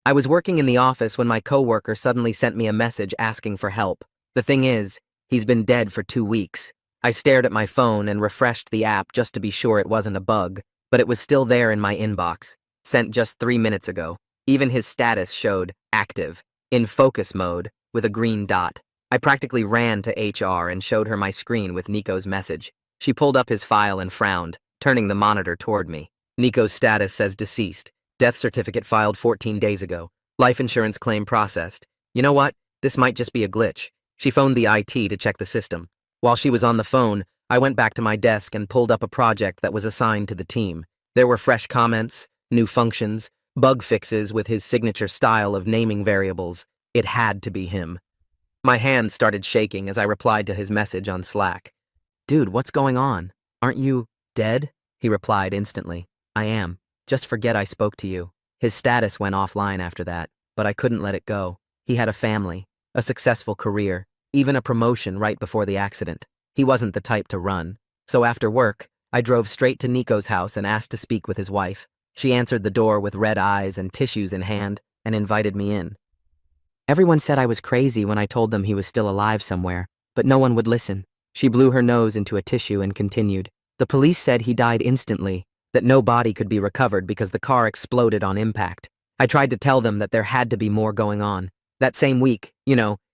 I was working in the office when my coworker suddenly sent me a message asking for help. The thing is, he's been dead for 2 weeks. I stared at my phone and refreshed the app just to be sure it wasn't a bug, but it was still there in my inbox, sent just 3 minutes ago. Even his status showed active, in focus mode, with a green dot. I practically ran to HR and showed her my screen with Nico's message. She pulled up his file and frowned, turning the monitor toward me. Nico's status says deceased. Death certificate filed 14 days ago. Life insurance claim processed. You know what? This might just be a glitch. She phoned the IT to check the system. While she was on the phone, I went back to my desk and pulled up a project that was assigned to the team. There were fresh comments, new functions, bug fixes with his signature style of naming variables. It had to be him. My hands started shaking as I replied to his message on Slack. "Dude, what's going on? Aren't you dead?" He replied instantly. "I am. Just forget I spoke to you." His status went offline after that, but I couldn't let it go. He had a family, a successful career, even a promotion right before the accident. He wasn't the type to run. So after work, I drove straight to Nico's house and asked to speak with his wife. She answered the door with red eyes and tissues in hand and invited me in. Everyone said I was crazy when I told them he was still alive somewhere, but no one would listen. She blew her nose into a tissue and continued. The police said he died instantly, that no body could be recovered because the car exploded on impact. I tried to tell them that there had to be more going on. That same week,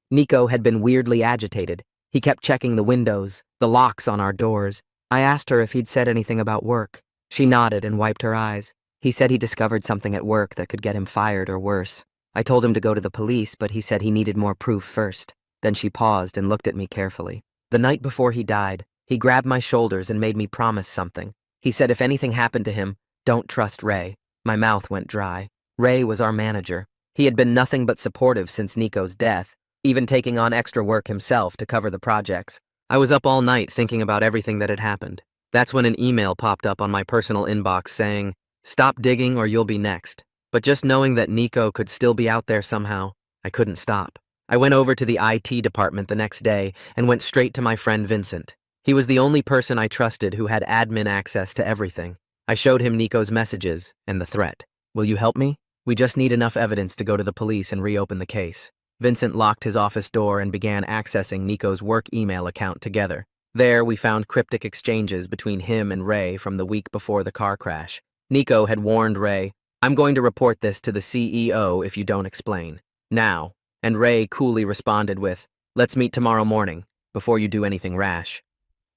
Nico had been weirdly agitated. He kept checking the windows, the locks on our doors. I asked her if he'd said anything about work. She nodded and wiped her eyes. He said he discovered something at work that could get him fired or worse. I told him to go to the police, but he said he needed more proof first. Then she paused and looked at me carefully. The night before he died, he grabbed my shoulders and made me promise something. He said if anything happened to him, don't trust Ray. My mouth went dry. Ray was our manager. He had been nothing but supportive since Nico's death, even taking on extra work himself to cover the projects. I was up all night thinking about everything that had happened. That's when an email popped up on my personal inbox saying, "Stop digging or you'll be next." But just knowing that Nico could still be out there somehow, I couldn't stop. I went over to the IT department the next day and went straight to my friend Vincent. He was the only person I trusted who had admin access to everything. I showed him Nico's messages and the threat. "Will you help me? We just need enough evidence to go to the police and reopen the case." Vincent locked his office door and began accessing Nico's work email account together. There, we found cryptic exchanges between him and Ray from the week before the car crash. Nico had warned Ray, "I'm going to report this to the CEO if you don't explain. Now." And Ray coolly responded with, "Let's meet tomorrow morning, before you do anything rash."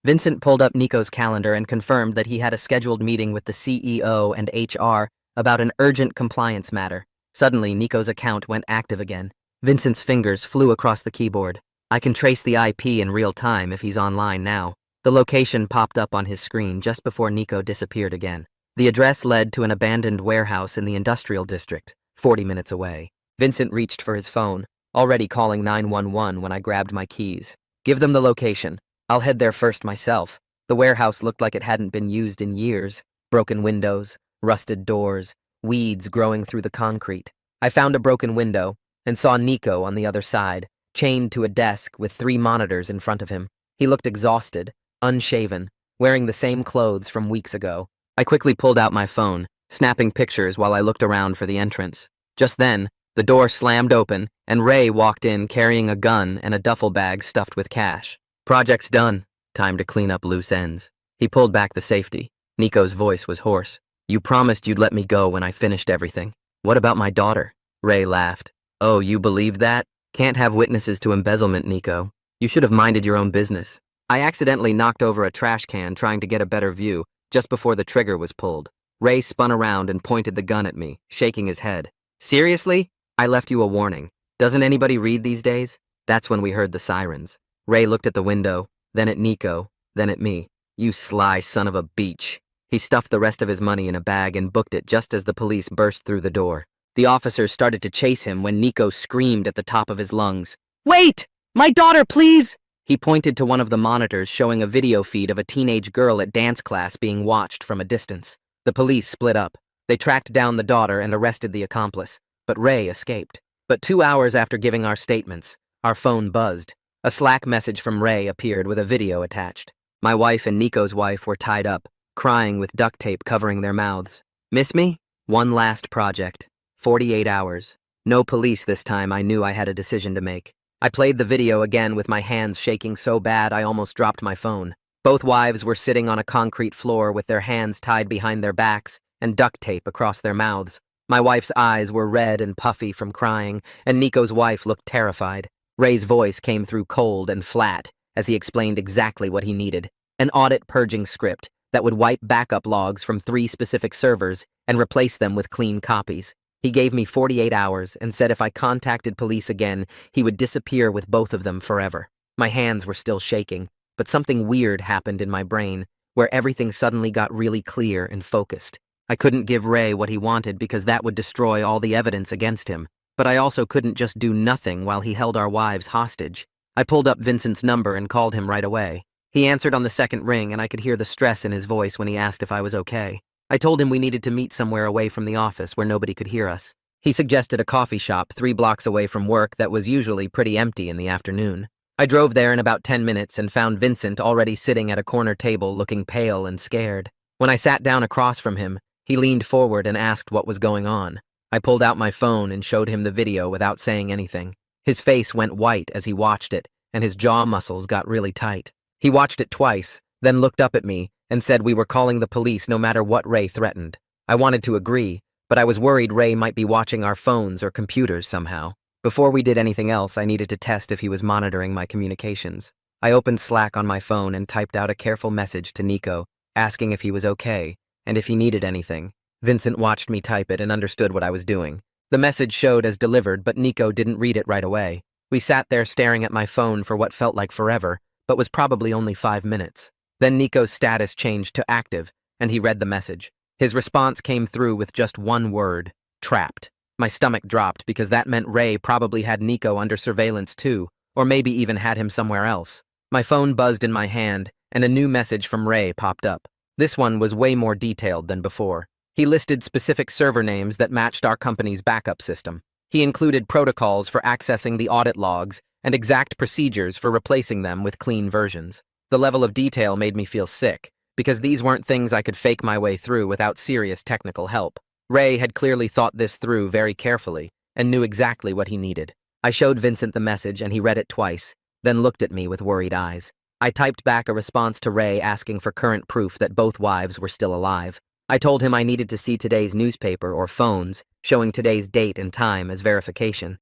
Vincent pulled up Nico's calendar and confirmed that he had a scheduled meeting with the CEO and HR about an urgent compliance matter. Suddenly, Nico's account went active again. Vincent's fingers flew across the keyboard. I can trace the IP in real time if he's online now. The location popped up on his screen just before Nico disappeared again. The address led to an abandoned warehouse in the industrial district, 40 minutes away. Vincent reached for his phone, already calling 911 when I grabbed my keys. "Give them the location. I'll head there first myself." The warehouse looked like it hadn't been used in years. Broken windows, rusted doors, weeds growing through the concrete. I found a broken window and saw Nico on the other side, chained to a desk with 3 monitors in front of him. He looked exhausted, unshaven, wearing the same clothes from weeks ago. I quickly pulled out my phone, snapping pictures while I looked around for the entrance. Just then, the door slammed open and Ray walked in carrying a gun and a duffel bag stuffed with cash. "Project's done. Time to clean up loose ends." He pulled back the safety. Nico's voice was hoarse. "You promised you'd let me go when I finished everything. What about my daughter?" Ray laughed. "Oh, you believe that? Can't have witnesses to embezzlement, Nico. You should have minded your own business." I accidentally knocked over a trash can trying to get a better view just before the trigger was pulled. Ray spun around and pointed the gun at me, shaking his head. "Seriously? I left you a warning. Doesn't anybody read these days?" That's when we heard the sirens. Ray looked at the window, then at Nico, then at me. "You sly son of a beach." He stuffed the rest of his money in a bag and booked it just as the police burst through the door. The officers started to chase him when Nico screamed at the top of his lungs. "Wait! My daughter, please!" He pointed to one of the monitors showing a video feed of a teenage girl at dance class being watched from a distance. The police split up. They tracked down the daughter and arrested the accomplice, but Ray escaped. But 2 hours after giving our statements, our phone buzzed. A Slack message from Ray appeared with a video attached. My wife and Nico's wife were tied up, crying with duct tape covering their mouths. "Miss me? One last project. 48 hours. No police this time. I knew I had a decision to make. I played the video again with my hands shaking so bad I almost dropped my phone. Both wives were sitting on a concrete floor with their hands tied behind their backs and duct tape across their mouths. My wife's eyes were red and puffy from crying, and Nico's wife looked terrified. Ray's voice came through cold and flat as he explained exactly what he needed. An audit purging script that would wipe backup logs from 3 specific servers and replace them with clean copies. He gave me 48 hours and said if I contacted police again, he would disappear with both of them forever. My hands were still shaking, but something weird happened in my brain, where everything suddenly got really clear and focused. I couldn't give Ray what he wanted because that would destroy all the evidence against him, but I also couldn't just do nothing while he held our wives hostage. I pulled up Vincent's number and called him right away. He answered on the second ring, and I could hear the stress in his voice when he asked if I was okay. I told him we needed to meet somewhere away from the office where nobody could hear us. He suggested a coffee shop 3 blocks away from work that was usually pretty empty in the afternoon. I drove there in about 10 minutes and found Vincent already sitting at a corner table looking pale and scared. When I sat down across from him, he leaned forward and asked what was going on. I pulled out my phone and showed him the video without saying anything. His face went white as he watched it, and his jaw muscles got really tight. He watched it twice, then looked up at me and said we were calling the police no matter what Ray threatened. I wanted to agree, but I was worried Ray might be watching our phones or computers somehow. Before we did anything else, I needed to test if he was monitoring my communications. I opened Slack on my phone and typed out a careful message to Nico, asking if he was okay and if he needed anything. Vincent watched me type it and understood what I was doing. The message showed as delivered, but Nico didn't read it right away. We sat there staring at my phone for what felt like forever, but was probably only 5 minutes. Then Nico's status changed to active, and he read the message. His response came through with just one word: trapped. My stomach dropped because that meant Ray probably had Nico under surveillance too, or maybe even had him somewhere else. My phone buzzed in my hand, and a new message from Ray popped up. This one was way more detailed than before. He listed specific server names that matched our company's backup system. He included protocols for accessing the audit logs and exact procedures for replacing them with clean versions. The level of detail made me feel sick, because these weren't things I could fake my way through without serious technical help. Ray had clearly thought this through very carefully and knew exactly what he needed. I showed Vincent the message and he read it twice, then looked at me with worried eyes. I typed back a response to Ray asking for current proof that both wives were still alive. I told him I needed to see today's newspaper or phones, showing today's date and time as verification.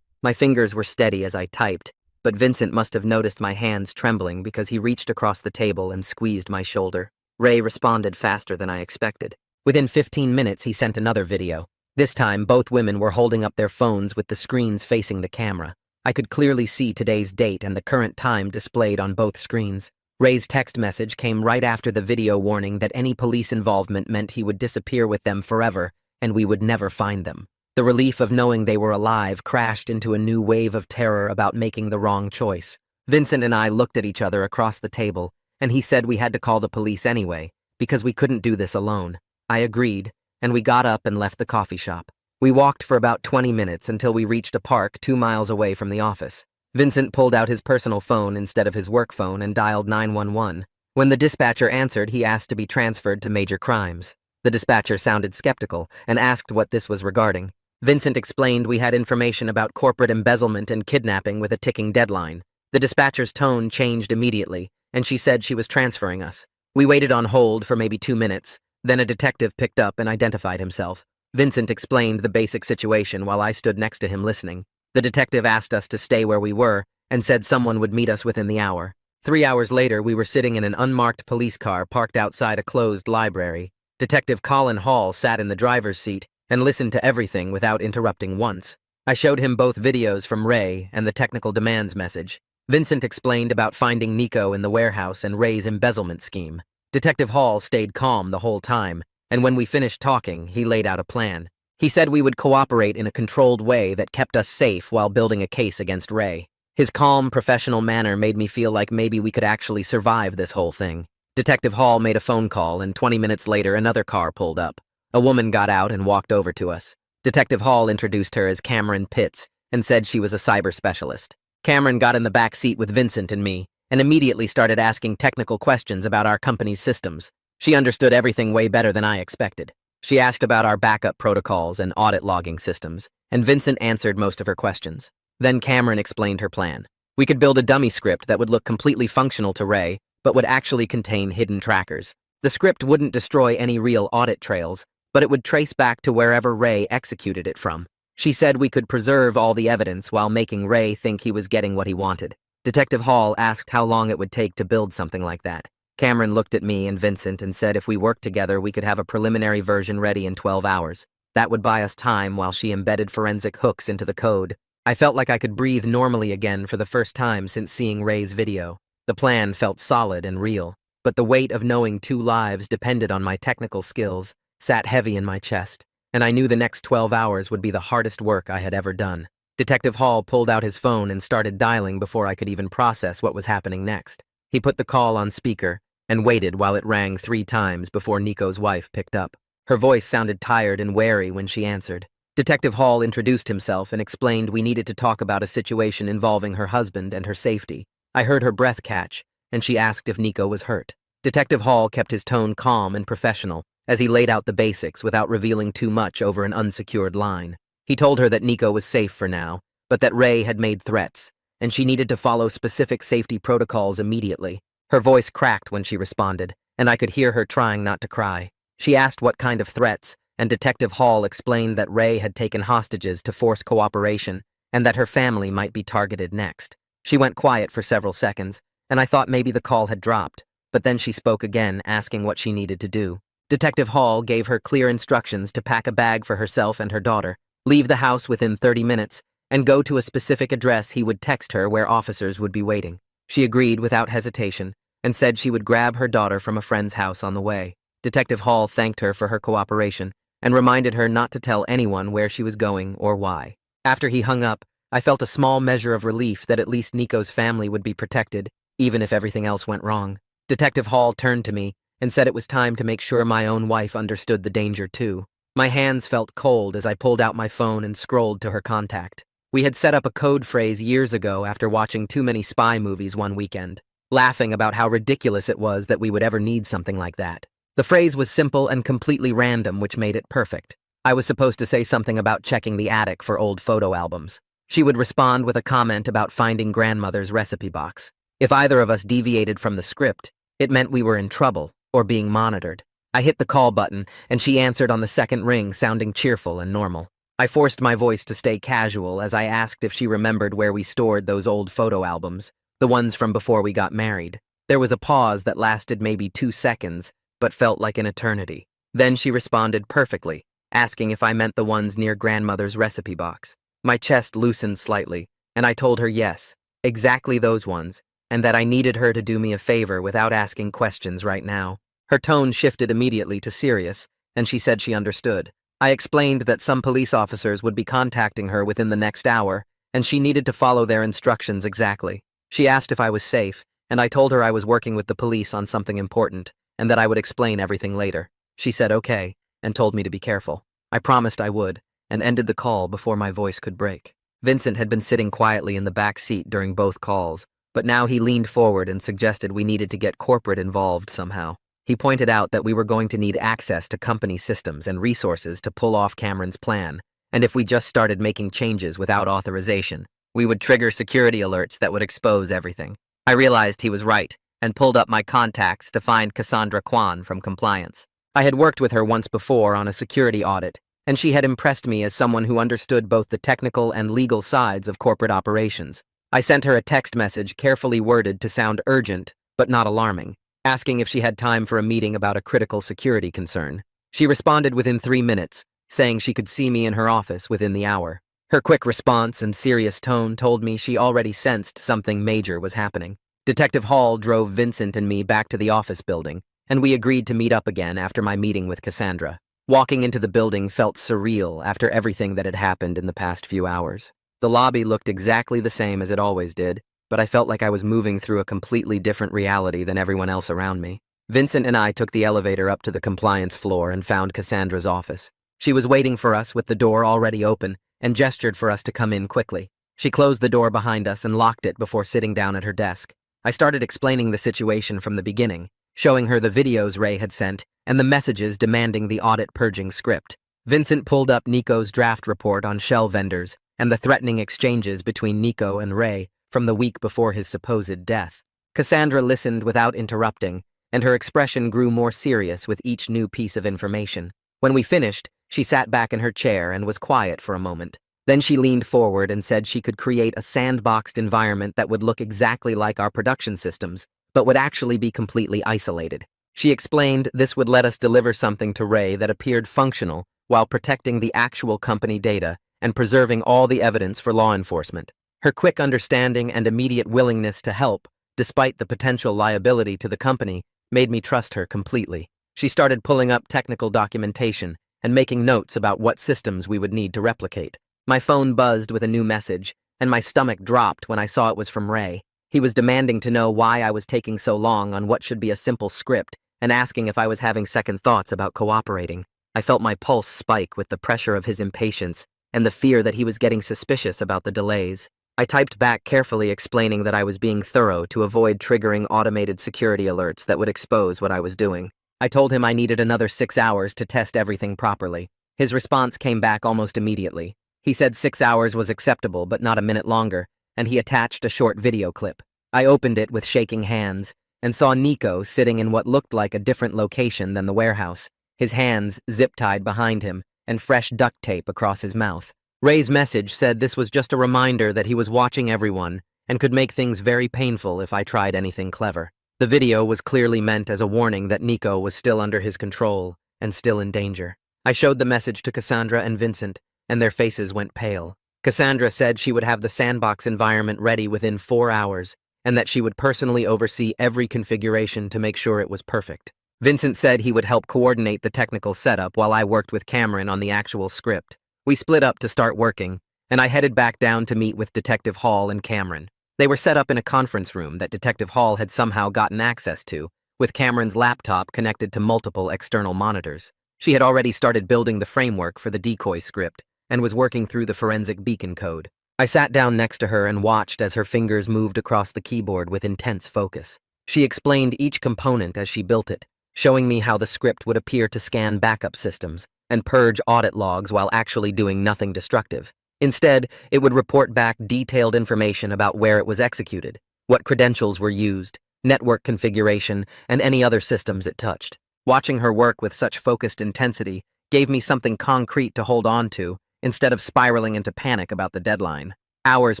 My fingers were steady as I typed, but Vincent must have noticed my hands trembling because he reached across the table and squeezed my shoulder. Ray responded faster than I expected. Within 15 minutes, he sent another video. This time, both women were holding up their phones with the screens facing the camera. I could clearly see today's date and the current time displayed on both screens. Ray's text message came right after the video warning that any police involvement meant he would disappear with them forever, and we would never find them. The relief of knowing they were alive crashed into a new wave of terror about making the wrong choice. Vincent and I looked at each other across the table, and he said we had to call the police anyway, because we couldn't do this alone. I agreed, and we got up and left the coffee shop. We walked for about 20 minutes until we reached a park 2 miles away from the office. Vincent pulled out his personal phone instead of his work phone and dialed 911. When the dispatcher answered, he asked to be transferred to major crimes. The dispatcher sounded skeptical and asked what this was regarding. Vincent explained we had information about corporate embezzlement and kidnapping with a ticking deadline. The dispatcher's tone changed immediately, and she said she was transferring us. We waited on hold for maybe 2 minutes. Then a detective picked up and identified himself. Vincent explained the basic situation while I stood next to him listening. The detective asked us to stay where we were and said someone would meet us within the hour. 3 hours later, we were sitting in an unmarked police car parked outside a closed library. Detective Colin Hall sat in the driver's seat and listened to everything without interrupting once. I showed him both videos from Ray and the technical demands message. Vincent explained about finding Nico in the warehouse and Ray's embezzlement scheme. Detective Hall stayed calm the whole time, and when we finished talking, he laid out a plan. He said we would cooperate in a controlled way that kept us safe while building a case against Ray. His calm, professional manner made me feel like maybe we could actually survive this whole thing. Detective Hall made a phone call, and 20 minutes later, another car pulled up. A woman got out and walked over to us. Detective Hall introduced her as Cameron Pitts and said she was a cyber specialist. Cameron got in the back seat with Vincent and me and immediately started asking technical questions about our company's systems. She understood everything way better than I expected. She asked about our backup protocols and audit logging systems, and Vincent answered most of her questions. Then Cameron explained her plan. We could build a dummy script that would look completely functional to Ray, but would actually contain hidden trackers. The script wouldn't destroy any real audit trails, but it would trace back to wherever Ray executed it from. She said we could preserve all the evidence while making Ray think he was getting what he wanted. Detective Hall asked how long it would take to build something like that. Cameron looked at me and Vincent and said if we worked together we could have a preliminary version ready in 12 hours. That would buy us time while she embedded forensic hooks into the code. I felt like I could breathe normally again for the first time since seeing Ray's video. The plan felt solid and real, but the weight of knowing 2 lives depended on my technical skills sat heavy in my chest, and I knew the next 12 hours would be the hardest work I had ever done. Detective Hall pulled out his phone and started dialing before I could even process what was happening next. He put the call on speaker and waited while it rang 3 times before Nico's wife picked up. Her voice sounded tired and wary when she answered. Detective Hall introduced himself and explained we needed to talk about a situation involving her husband and her safety. I heard her breath catch, and she asked if Nico was hurt. Detective Hall kept his tone calm and professional as he laid out the basics without revealing too much over an unsecured line. He told her that Nico was safe for now, but that Ray had made threats, and she needed to follow specific safety protocols immediately. Her voice cracked when she responded, and I could hear her trying not to cry. She asked what kind of threats, and Detective Hall explained that Ray had taken hostages to force cooperation and that her family might be targeted next. She went quiet for several seconds, and I thought maybe the call had dropped, but then she spoke again, asking what she needed to do. Detective Hall gave her clear instructions to pack a bag for herself and her daughter, leave the house within 30 minutes, and go to a specific address he would text her where officers would be waiting. She agreed without hesitation and said she would grab her daughter from a friend's house on the way. Detective Hall thanked her for her cooperation and reminded her not to tell anyone where she was going or why. After he hung up, I felt a small measure of relief that at least Nico's family would be protected, even if everything else went wrong. Detective Hall turned to me and said it was time to make sure my own wife understood the danger too. My hands felt cold as I pulled out my phone and scrolled to her contact. We had set up a code phrase years ago after watching too many spy movies one weekend, laughing about how ridiculous it was that we would ever need something like that. The phrase was simple and completely random, which made it perfect. I was supposed to say something about checking the attic for old photo albums. She would respond with a comment about finding grandmother's recipe box. If either of us deviated from the script, it meant we were in trouble or being monitored. I hit the call button, and she answered on the second ring, sounding cheerful and normal. I forced my voice to stay casual as I asked if she remembered where we stored those old photo albums, the ones from before we got married. There was a pause that lasted maybe 2 seconds, but felt like an eternity. Then she responded perfectly, asking if I meant the ones near grandmother's recipe box. My chest loosened slightly, and I told her yes, exactly those ones, and that I needed her to do me a favor without asking questions right now. Her tone shifted immediately to serious, and she said she understood. I explained that some police officers would be contacting her within the next hour, and she needed to follow their instructions exactly. She asked if I was safe, and I told her I was working with the police on something important, and that I would explain everything later. She said okay, and told me to be careful. I promised I would, and ended the call before my voice could break. Vincent had been sitting quietly in the back seat during both calls, but now he leaned forward and suggested we needed to get corporate involved somehow. He pointed out that we were going to need access to company systems and resources to pull off Cameron's plan, and if we just started making changes without authorization, we would trigger security alerts that would expose everything. I realized he was right, and pulled up my contacts to find Cassandra Kwan from compliance. I had worked with her once before on a security audit, and she had impressed me as someone who understood both the technical and legal sides of corporate operations. I sent her a text message carefully worded to sound urgent, but not alarming, asking if she had time for a meeting about a critical security concern. She responded within 3 minutes, saying she could see me in her office within the hour. Her quick response and serious tone told me she already sensed something major was happening. Detective Hall drove Vincent and me back to the office building, and we agreed to meet up again after my meeting with Cassandra. Walking into the building felt surreal after everything that had happened in the past few hours. The lobby looked exactly the same as it always did, but I felt like I was moving through a completely different reality than everyone else around me. Vincent and I took the elevator up to the compliance floor and found Cassandra's office. She was waiting for us with the door already open and gestured for us to come in quickly. She closed the door behind us and locked it before sitting down at her desk. I started explaining the situation from the beginning, showing her the videos Ray had sent and the messages demanding the audit purging script. Vincent pulled up Nico's draft report on shell vendors and the threatening exchanges between Nico and Ray from the week before his supposed death. Cassandra listened without interrupting, and her expression grew more serious with each new piece of information. When we finished, she sat back in her chair and was quiet for a moment. Then she leaned forward and said she could create a sandboxed environment that would look exactly like our production systems, but would actually be completely isolated. She explained this would let us deliver something to Ray that appeared functional while protecting the actual company data and preserving all the evidence for law enforcement. Her quick understanding and immediate willingness to help, despite the potential liability to the company, made me trust her completely. She started pulling up technical documentation and making notes about what systems we would need to replicate. My phone buzzed with a new message, and my stomach dropped when I saw it was from Ray. He was demanding to know why I was taking so long on what should be a simple script and asking if I was having second thoughts about cooperating. I felt my pulse spike with the pressure of his impatience and the fear that he was getting suspicious about the delays. I typed back carefully explaining that I was being thorough to avoid triggering automated security alerts that would expose what I was doing. I told him I needed another 6 hours to test everything properly. His response came back almost immediately. He said 6 hours was acceptable, but not a minute longer, and he attached a short video clip. I opened it with shaking hands and saw Nico sitting in what looked like a different location than the warehouse, his hands zip-tied behind him and fresh duct tape across his mouth. Ray's message said this was just a reminder that he was watching everyone and could make things very painful if I tried anything clever. The video was clearly meant as a warning that Nico was still under his control and still in danger. I showed the message to Cassandra and Vincent, and their faces went pale. Cassandra said she would have the sandbox environment ready within 4 hours, and that she would personally oversee every configuration to make sure it was perfect. Vincent said he would help coordinate the technical setup while I worked with Cameron on the actual script. We split up to start working, and I headed back down to meet with Detective Hall and Cameron. They were set up in a conference room that Detective Hall had somehow gotten access to, with Cameron's laptop connected to multiple external monitors. She had already started building the framework for the decoy script and was working through the forensic beacon code. I sat down next to her and watched as her fingers moved across the keyboard with intense focus. She explained each component as she built it, showing me how the script would appear to scan backup systems and purge audit logs while actually doing nothing destructive. Instead, it would report back detailed information about where it was executed, what credentials were used, network configuration, and any other systems it touched. Watching her work with such focused intensity gave me something concrete to hold on to instead of spiraling into panic about the deadline. Hours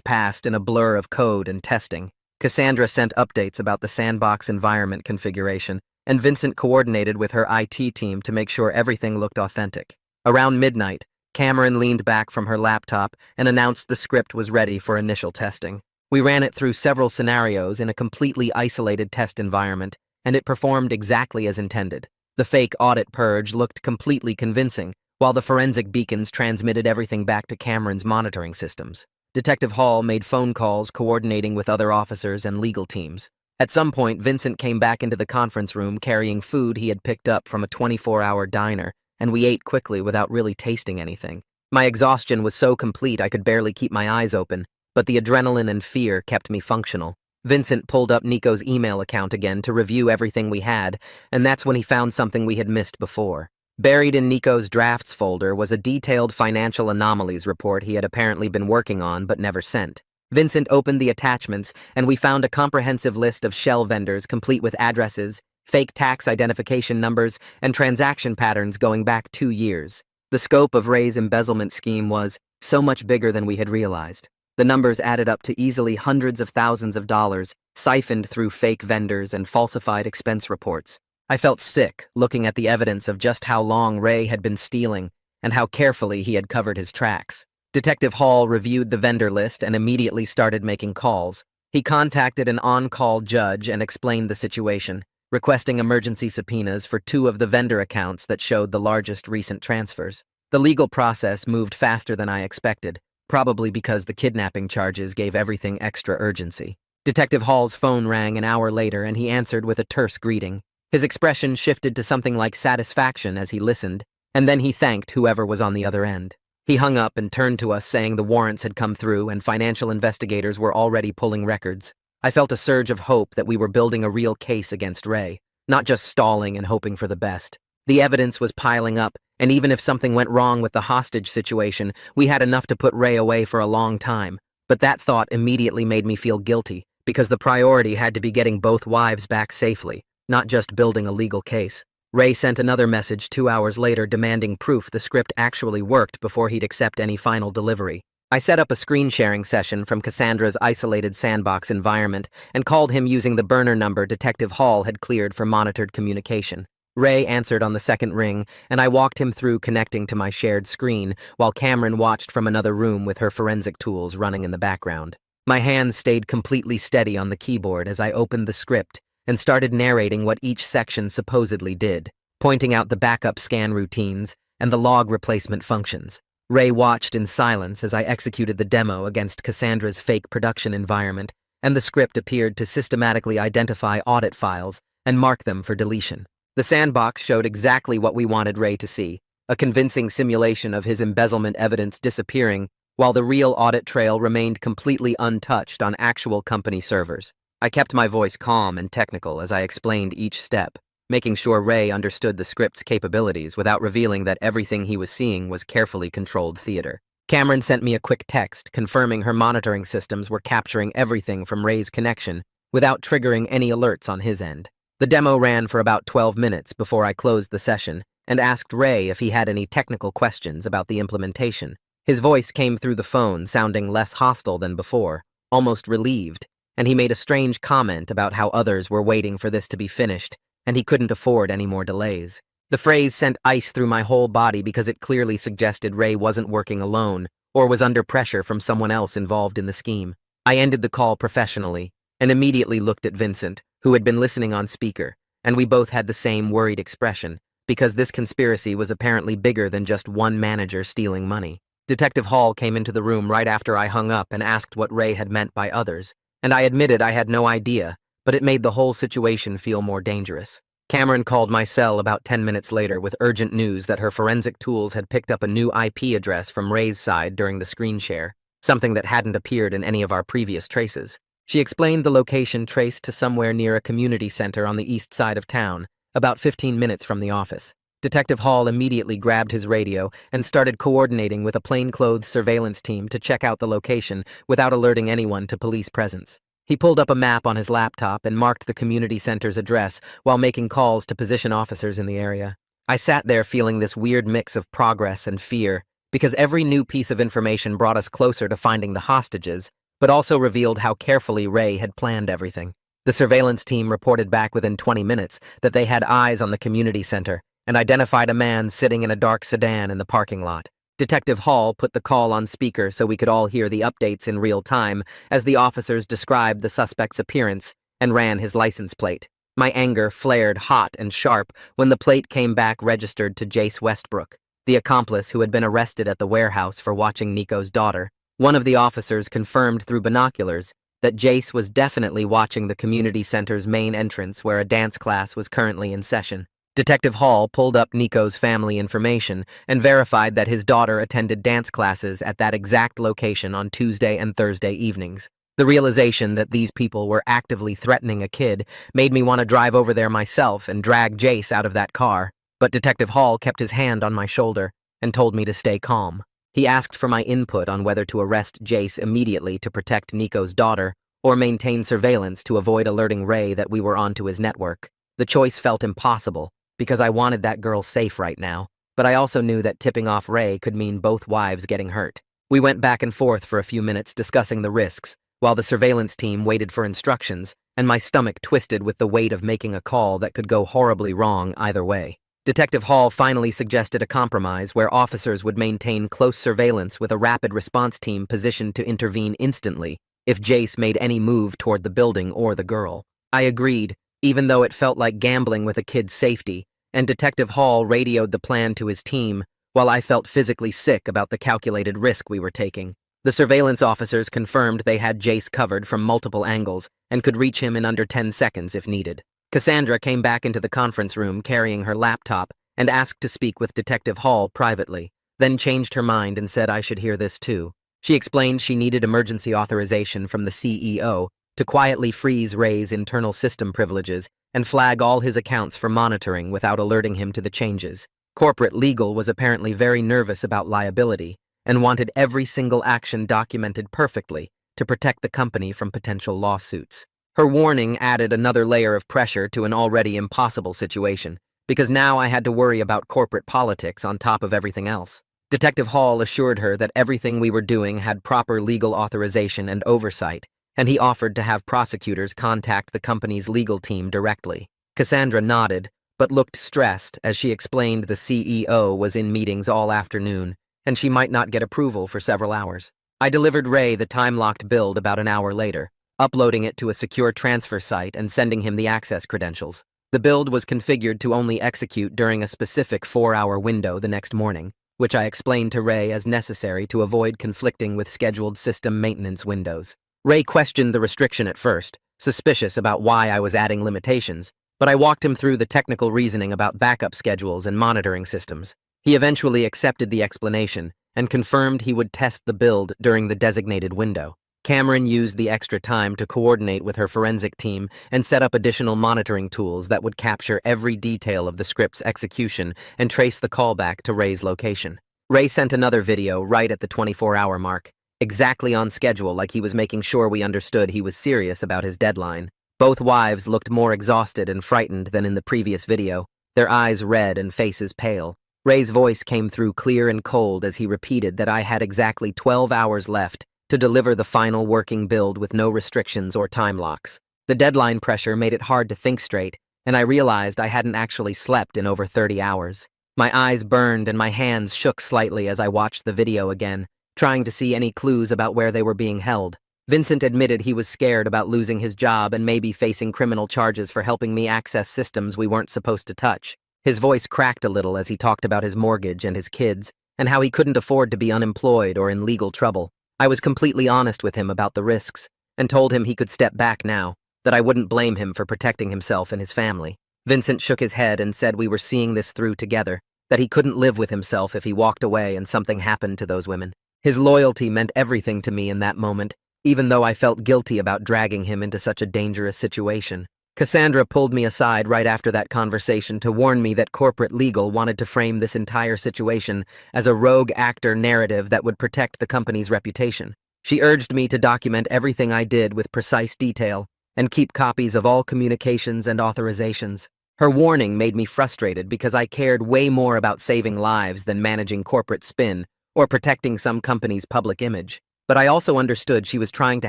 passed in a blur of code and testing. Cassandra sent updates about the sandbox environment configuration, and Vincent coordinated with her IT team to make sure everything looked authentic. Around midnight, Cameron leaned back from her laptop and announced the script was ready for initial testing. We ran it through several scenarios in a completely isolated test environment, and it performed exactly as intended. The fake audit purge looked completely convincing, while the forensic beacons transmitted everything back to Cameron's monitoring systems. Detective Hall made phone calls coordinating with other officers and legal teams. At some point, Vincent came back into the conference room carrying food he had picked up from a 24-hour diner, and we ate quickly without really tasting anything. My exhaustion was so complete I could barely keep my eyes open, but the adrenaline and fear kept me functional. Vincent pulled up Nico's email account again to review everything we had, and that's when he found something we had missed before. Buried in Nico's drafts folder was a detailed financial anomalies report he had apparently been working on but never sent. Vincent opened the attachments, and we found a comprehensive list of shell vendors complete with addresses, fake tax identification numbers, and transaction patterns going back 2 years. The scope of Ray's embezzlement scheme was so much bigger than we had realized. The numbers added up to easily hundreds of thousands of dollars, siphoned through fake vendors and falsified expense reports. I felt sick looking at the evidence of just how long Ray had been stealing and how carefully he had covered his tracks. Detective Hall reviewed the vendor list and immediately started making calls. He contacted an on-call judge and explained the situation, requesting emergency subpoenas for 2 of the vendor accounts that showed the largest recent transfers. The legal process moved faster than I expected, probably because the kidnapping charges gave everything extra urgency. Detective Hall's phone rang an hour later, and he answered with a terse greeting. His expression shifted to something like satisfaction as he listened, and then he thanked whoever was on the other end. He hung up and turned to us saying the warrants had come through and financial investigators were already pulling records. I felt a surge of hope that we were building a real case against Ray. not just stalling and hoping for the best. The evidence was piling up, and even if something went wrong with the hostage situation, we had enough to put Ray away for a long time. But that thought immediately made me feel guilty, because the priority had to be getting both wives back safely, not just building a legal case. Ray sent another message 2 hours later demanding proof the script actually worked before he'd accept any final delivery. I set up a screen sharing session from Cassandra's isolated sandbox environment and called him using the burner number Detective Hall had cleared for monitored communication. Ray answered on the second ring, and I walked him through connecting to my shared screen, while Cameron watched from another room with her forensic tools running in the background. My hands stayed completely steady on the keyboard as I opened the script and started narrating what each section supposedly did, pointing out the backup scan routines and the log replacement functions. Ray watched in silence as I executed the demo against Cassandra's fake production environment, and the script appeared to systematically identify audit files and mark them for deletion. The sandbox showed exactly what we wanted Ray to see, a convincing simulation of his embezzlement evidence disappearing, while the real audit trail remained completely untouched on actual company servers. I kept my voice calm and technical as I explained each step, making sure Ray understood the script's capabilities without revealing that everything he was seeing was carefully controlled theater. Cameron sent me a quick text confirming her monitoring systems were capturing everything from Ray's connection without triggering any alerts on his end. The demo ran for about 12 minutes before I closed the session and asked Ray if he had any technical questions about the implementation. His voice came through the phone sounding less hostile than before, almost relieved, and he made a strange comment about how others were waiting for this to be finished and he couldn't afford any more delays. The phrase sent ice through my whole body because it clearly suggested Ray wasn't working alone or was under pressure from someone else involved in the scheme. I ended the call professionally and immediately looked at Vincent, who had been listening on speaker, and we both had the same worried expression, because this conspiracy was apparently bigger than just one manager stealing money. Detective Hall came into the room right after I hung up and asked what Ray had meant by others, and I admitted I had no idea, but it made the whole situation feel more dangerous. Cameron called my cell about 10 minutes later with urgent news that her forensic tools had picked up a new IP address from Ray's side during the screen share, something that hadn't appeared in any of our previous traces. She explained the location traced to somewhere near a community center on the east side of town, about 15 minutes from the office. Detective Hall immediately grabbed his radio and started coordinating with a plainclothes surveillance team to check out the location without alerting anyone to police presence. He pulled up a map on his laptop and marked the community center's address while making calls to position officers in the area. I sat there feeling this weird mix of progress and fear, because every new piece of information brought us closer to finding the hostages, but also revealed how carefully Ray had planned everything. The surveillance team reported back within 20 minutes that they had eyes on the community center and identified a man sitting in a dark sedan in the parking lot. Detective Hall put the call on speaker so we could all hear the updates in real time as the officers described the suspect's appearance and ran his license plate. My anger flared hot and sharp when the plate came back registered to Jace Westbrook, the accomplice who had been arrested at the warehouse for watching Nico's daughter. One of the officers confirmed through binoculars that Jace was definitely watching the community center's main entrance where a dance class was currently in session. Detective Hall pulled up Nico's family information and verified that his daughter attended dance classes at that exact location on Tuesday and Thursday evenings. The realization that these people were actively threatening a kid made me want to drive over there myself and drag Jace out of that car, but Detective Hall kept his hand on my shoulder and told me to stay calm. He asked for my input on whether to arrest Jace immediately to protect Nico's daughter or maintain surveillance to avoid alerting Ray that we were onto his network. The choice felt impossible, because I wanted that girl safe right now, but I also knew that tipping off Ray could mean both wives getting hurt. We went back and forth for a few minutes discussing the risks, while the surveillance team waited for instructions, and my stomach twisted with the weight of making a call that could go horribly wrong either way. Detective Hall finally suggested a compromise where officers would maintain close surveillance with a rapid response team positioned to intervene instantly if Jace made any move toward the building or the girl. I agreed, even though it felt like gambling with a kid's safety, and Detective Hall radioed the plan to his team, while I felt physically sick about the calculated risk we were taking. The surveillance officers confirmed they had Jace covered from multiple angles and could reach him in under 10 seconds if needed. Cassandra came back into the conference room carrying her laptop and asked to speak with Detective Hall privately, then changed her mind and said I should hear this too. She explained she needed emergency authorization from the CEO to quietly freeze Ray's internal system privileges and flag all his accounts for monitoring without alerting him to the changes. Corporate legal was apparently very nervous about liability and wanted every single action documented perfectly to protect the company from potential lawsuits. Her warning added another layer of pressure to an already impossible situation, because now I had to worry about corporate politics on top of everything else. Detective Hall assured her that everything we were doing had proper legal authorization and oversight, and he offered to have prosecutors contact the company's legal team directly. Cassandra nodded, but looked stressed as she explained the CEO was in meetings all afternoon, and she might not get approval for several hours. I delivered Ray the time-locked build about an hour later, uploading it to a secure transfer site and sending him the access credentials. The build was configured to only execute during a specific 4-hour window the next morning, which I explained to Ray as necessary to avoid conflicting with scheduled system maintenance windows. Ray questioned the restriction at first, suspicious about why I was adding limitations, but I walked him through the technical reasoning about backup schedules and monitoring systems. He eventually accepted the explanation and confirmed he would test the build during the designated window. Cameron used the extra time to coordinate with her forensic team and set up additional monitoring tools that would capture every detail of the script's execution and trace the callback to Ray's location. Ray sent another video right at the 24-hour mark, exactly on schedule, like he was making sure we understood he was serious about his deadline. Both wives looked more exhausted and frightened than in the previous video, their eyes red and faces pale. Ray's voice came through clear and cold as he repeated that I had exactly 12 hours left to deliver the final working build with no restrictions or time locks. The deadline pressure made it hard to think straight, and I realized I hadn't actually slept in over 30 hours. My eyes burned and my hands shook slightly as I watched the video again, trying to see any clues about where they were being held. Vincent admitted he was scared about losing his job and maybe facing criminal charges for helping me access systems we weren't supposed to touch. His voice cracked a little as he talked about his mortgage and his kids, and how he couldn't afford to be unemployed or in legal trouble. I was completely honest with him about the risks, and told him he could step back now, that I wouldn't blame him for protecting himself and his family. Vincent shook his head and said we were seeing this through together, that he couldn't live with himself if he walked away and something happened to those women. His loyalty meant everything to me in that moment, even though I felt guilty about dragging him into such a dangerous situation. Cassandra pulled me aside right after that conversation to warn me that corporate legal wanted to frame this entire situation as a rogue actor narrative that would protect the company's reputation. She urged me to document everything I did with precise detail and keep copies of all communications and authorizations. Her warning made me frustrated because I cared way more about saving lives than managing corporate spin or protecting some company's public image. But I also understood she was trying to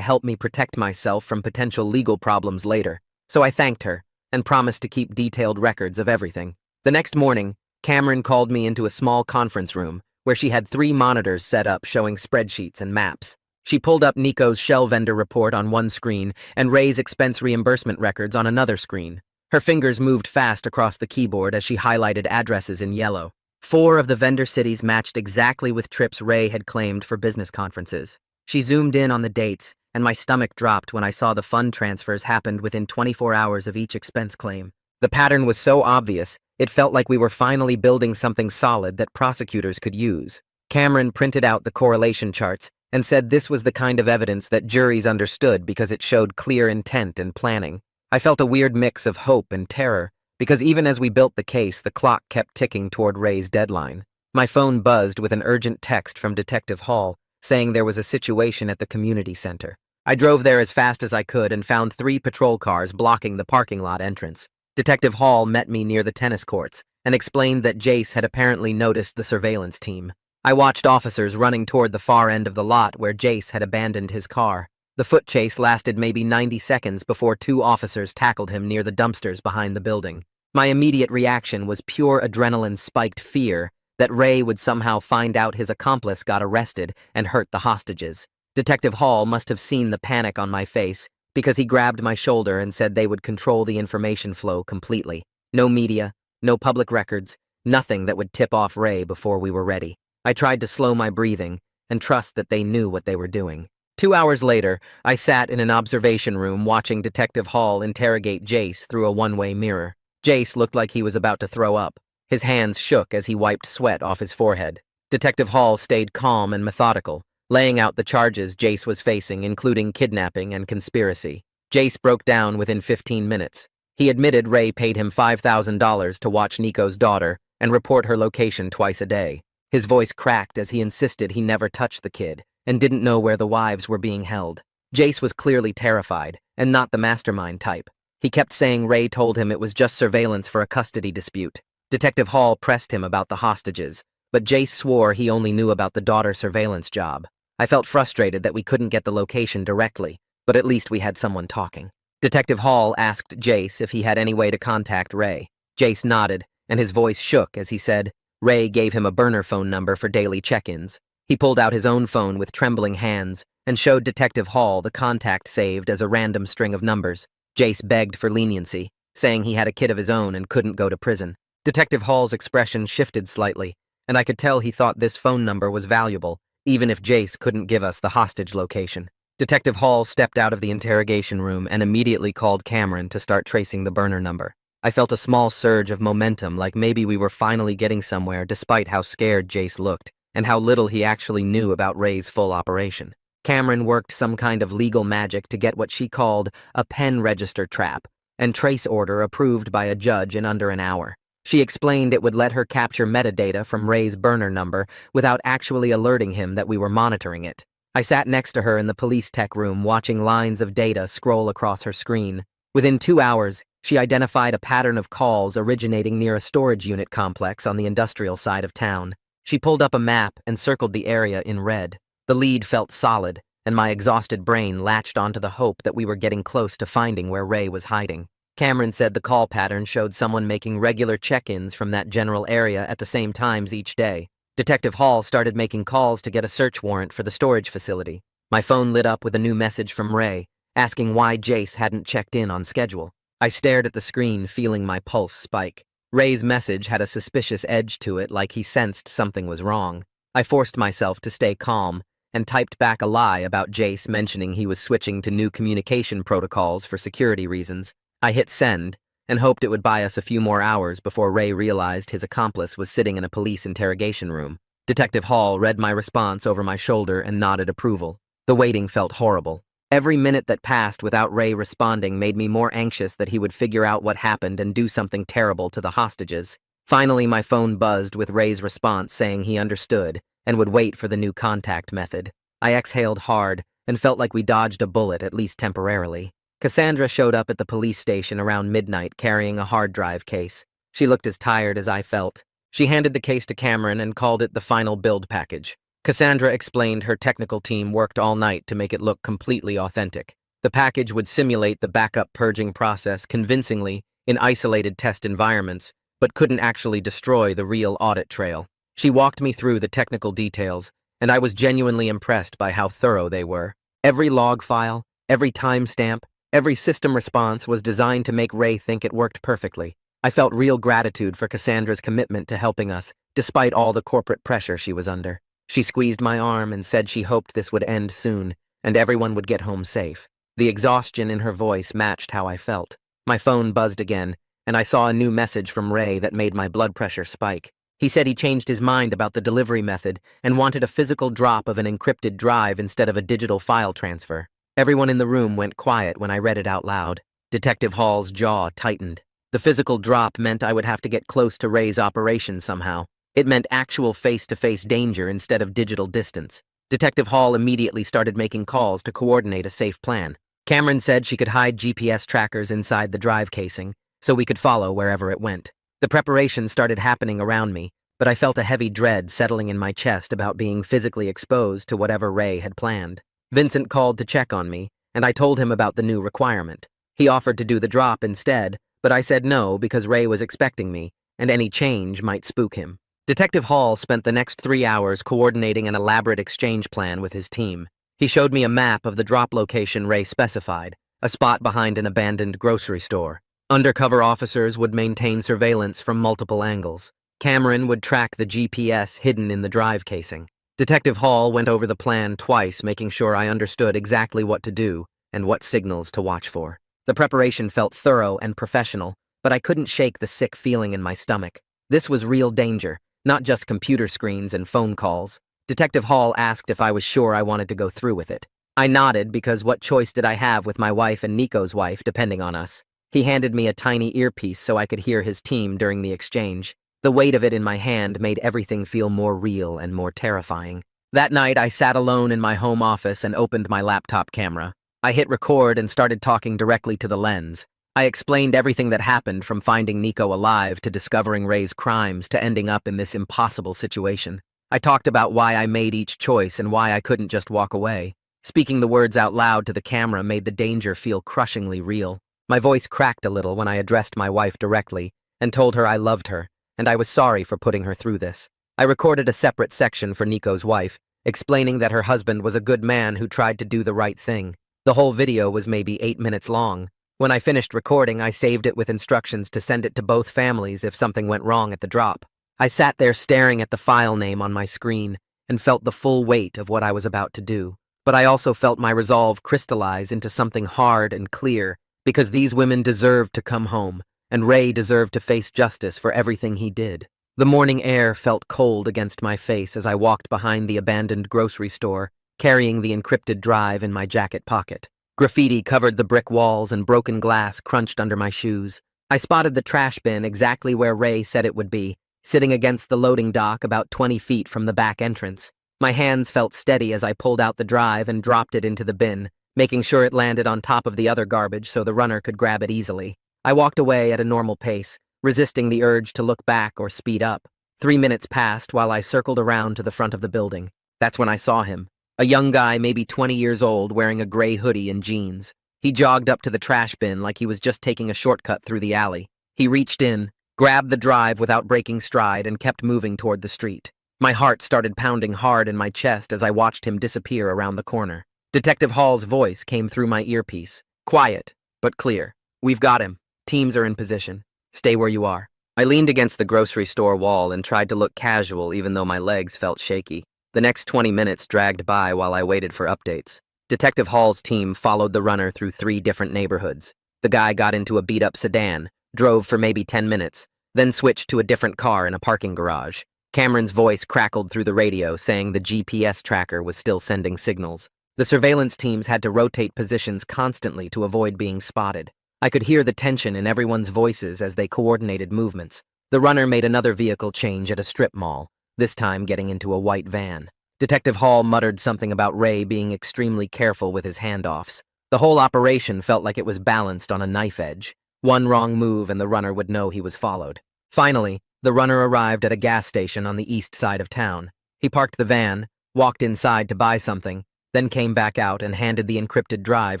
help me protect myself from potential legal problems later. So I thanked her and promised to keep detailed records of everything. The next morning, Cameron called me into a small conference room where she had 3 monitors set up showing spreadsheets and maps. She pulled up Nico's shell vendor report on one screen and Ray's expense reimbursement records on another screen. Her fingers moved fast across the keyboard as she highlighted addresses in yellow. 4 of the vendor cities matched exactly with trips Ray had claimed for business conferences. She zoomed in on the dates, and my stomach dropped when I saw the fund transfers happened within 24 hours of each expense claim. The pattern was so obvious, it felt like we were finally building something solid that prosecutors could use. Cameron printed out the correlation charts and said this was the kind of evidence that juries understood because it showed clear intent and planning. I felt a weird mix of hope and terror, because even as we built the case, the clock kept ticking toward Ray's deadline. My phone buzzed with an urgent text from Detective Hall, saying there was a situation at the community center. I drove there as fast as I could and found 3 patrol cars blocking the parking lot entrance. Detective Hall met me near the tennis courts and explained that Jace had apparently noticed the surveillance team. I watched officers running toward the far end of the lot where Jace had abandoned his car. The foot chase lasted maybe 90 seconds before 2 officers tackled him near the dumpsters behind the building. My immediate reaction was pure adrenaline-spiked fear that Ray would somehow find out his accomplice got arrested and hurt the hostages. Detective Hall must have seen the panic on my face because he grabbed my shoulder and said they would control the information flow completely. No media, no public records, nothing that would tip off Ray before we were ready. I tried to slow my breathing and trust that they knew what they were doing. 2 hours later, I sat in an observation room watching Detective Hall interrogate Jace through a one-way mirror. Jace looked like he was about to throw up. His hands shook as he wiped sweat off his forehead. Detective Hall stayed calm and methodical, laying out the charges Jace was facing, including kidnapping and conspiracy. Jace broke down within 15 minutes. He admitted Ray paid him $5,000 to watch Nico's daughter and report her location twice a day. His voice cracked as he insisted he never touched the kid and didn't know where the wives were being held. Jace was clearly terrified and not the mastermind type. He kept saying Ray told him it was just surveillance for a custody dispute. Detective Hall pressed him about the hostages, but Jace swore he only knew about the daughter surveillance job. I felt frustrated that we couldn't get the location directly, but at least we had someone talking. Detective Hall asked Jace if he had any way to contact Ray. Jace nodded, and his voice shook as he said Ray gave him a burner phone number for daily check-ins. He pulled out his own phone with trembling hands and showed Detective Hall the contact saved as a random string of numbers. Jace begged for leniency, saying he had a kid of his own and couldn't go to prison. Detective Hall's expression shifted slightly, and I could tell he thought this phone number was valuable, even if Jace couldn't give us the hostage location. Detective Hall stepped out of the interrogation room and immediately called Cameron to start tracing the burner number. I felt a small surge of momentum, like maybe we were finally getting somewhere despite how scared Jace looked and how little he actually knew about Ray's full operation. Cameron worked some kind of legal magic to get what she called a pen register trap and trace order approved by a judge in under an hour. She explained it would let her capture metadata from Ray's burner number without actually alerting him that we were monitoring it. I sat next to her in the police tech room watching lines of data scroll across her screen. Within 2 hours, she identified a pattern of calls originating near a storage unit complex on the industrial side of town. She pulled up a map and circled the area in red. The lead felt solid, and my exhausted brain latched onto the hope that we were getting close to finding where Ray was hiding. Cameron said the call pattern showed someone making regular check-ins from that general area at the same times each day. Detective Hall started making calls to get a search warrant for the storage facility. My phone lit up with a new message from Ray, asking why Jace hadn't checked in on schedule. I stared at the screen, feeling my pulse spike. Ray's message had a suspicious edge to it, like he sensed something was wrong. I forced myself to stay calm and typed back a lie about Jace mentioning he was switching to new communication protocols for security reasons. I hit send and hoped it would buy us a few more hours before Ray realized his accomplice was sitting in a police interrogation room. Detective Hall read my response over my shoulder and nodded approval. The waiting felt horrible. Every minute that passed without Ray responding made me more anxious that he would figure out what happened and do something terrible to the hostages. Finally, my phone buzzed with Ray's response saying he understood and would wait for the new contact method. I exhaled hard and felt like we dodged a bullet, at least temporarily. Cassandra showed up at the police station around midnight carrying a hard drive case. She looked as tired as I felt. She handed the case to Cameron and called it the final build package. Cassandra explained her technical team worked all night to make it look completely authentic. The package would simulate the backup purging process convincingly in isolated test environments, but couldn't actually destroy the real audit trail. She walked me through the technical details, and I was genuinely impressed by how thorough they were. Every log file, every timestamp, every system response was designed to make Ray think it worked perfectly. I felt real gratitude for Cassandra's commitment to helping us, despite all the corporate pressure she was under. She squeezed my arm and said she hoped this would end soon, and everyone would get home safe. The exhaustion in her voice matched how I felt. My phone buzzed again, and I saw a new message from Ray that made my blood pressure spike. He said he changed his mind about the delivery method and wanted a physical drop of an encrypted drive instead of a digital file transfer. Everyone in the room went quiet when I read it out loud. Detective Hall's jaw tightened. The physical drop meant I would have to get close to Ray's operation somehow. It meant actual face-to-face danger instead of digital distance. Detective Hall immediately started making calls to coordinate a safe plan. Cameron said she could hide GPS trackers inside the drive casing, so we could follow wherever it went. The preparation started happening around me, but I felt a heavy dread settling in my chest about being physically exposed to whatever Ray had planned. Vincent called to check on me, and I told him about the new requirement. He offered to do the drop instead, but I said no because Ray was expecting me, and any change might spook him. Detective Hall spent the next 3 hours coordinating an elaborate exchange plan with his team. He showed me a map of the drop location Ray specified, a spot behind an abandoned grocery store. Undercover officers would maintain surveillance from multiple angles. Cameron would track the GPS hidden in the drive casing. Detective Hall went over the plan twice, making sure I understood exactly what to do and what signals to watch for. The preparation felt thorough and professional, but I couldn't shake the sick feeling in my stomach. This was real danger, not just computer screens and phone calls. Detective Hall asked if I was sure I wanted to go through with it. I nodded because what choice did I have with my wife and Nico's wife depending on us? He handed me a tiny earpiece so I could hear his team during the exchange. The weight of it in my hand made everything feel more real and more terrifying. That night, I sat alone in my home office and opened my laptop camera. I hit record and started talking directly to the lens. I explained everything that happened, from finding Nico alive to discovering Ray's crimes to ending up in this impossible situation. I talked about why I made each choice and why I couldn't just walk away. Speaking the words out loud to the camera made the danger feel crushingly real. My voice cracked a little when I addressed my wife directly and told her I loved her and I was sorry for putting her through this. I recorded a separate section for Nico's wife, explaining that her husband was a good man who tried to do the right thing. The whole video was maybe 8 minutes long. When I finished recording, I saved it with instructions to send it to both families if something went wrong at the drop. I sat there staring at the file name on my screen and felt the full weight of what I was about to do. But I also felt my resolve crystallize into something hard and clear, because these women deserved to come home, and Ray deserved to face justice for everything he did. The morning air felt cold against my face as I walked behind the abandoned grocery store, carrying the encrypted drive in my jacket pocket. Graffiti covered the brick walls and broken glass crunched under my shoes. I spotted the trash bin exactly where Ray said it would be, sitting against the loading dock about 20 feet from the back entrance. My hands felt steady as I pulled out the drive and dropped it into the bin, making sure it landed on top of the other garbage so the runner could grab it easily. I walked away at a normal pace, resisting the urge to look back or speed up. 3 minutes passed while I circled around to the front of the building. That's when I saw him. A young guy, maybe 20 years old, wearing a gray hoodie and jeans. He jogged up to the trash bin like he was just taking a shortcut through the alley. He reached in, grabbed the drive without breaking stride, and kept moving toward the street. My heart started pounding hard in my chest as I watched him disappear around the corner. Detective Hall's voice came through my earpiece. Quiet, but clear. We've got him. Teams are in position. Stay where you are. I leaned against the grocery store wall and tried to look casual even though my legs felt shaky. The next 20 minutes dragged by while I waited for updates. Detective Hall's team followed the runner through 3 different neighborhoods. The guy got into a beat-up sedan, drove for maybe 10 minutes, then switched to a different car in a parking garage. Cameron's voice crackled through the radio saying the GPS tracker was still sending signals. The surveillance teams had to rotate positions constantly to avoid being spotted. I could hear the tension in everyone's voices as they coordinated movements. The runner made another vehicle change at a strip mall, this time getting into a white van. Detective Hall muttered something about Ray being extremely careful with his handoffs. The whole operation felt like it was balanced on a knife edge. One wrong move and the runner would know he was followed. Finally, the runner arrived at a gas station on the east side of town. He parked the van, walked inside to buy something, then came back out and handed the encrypted drive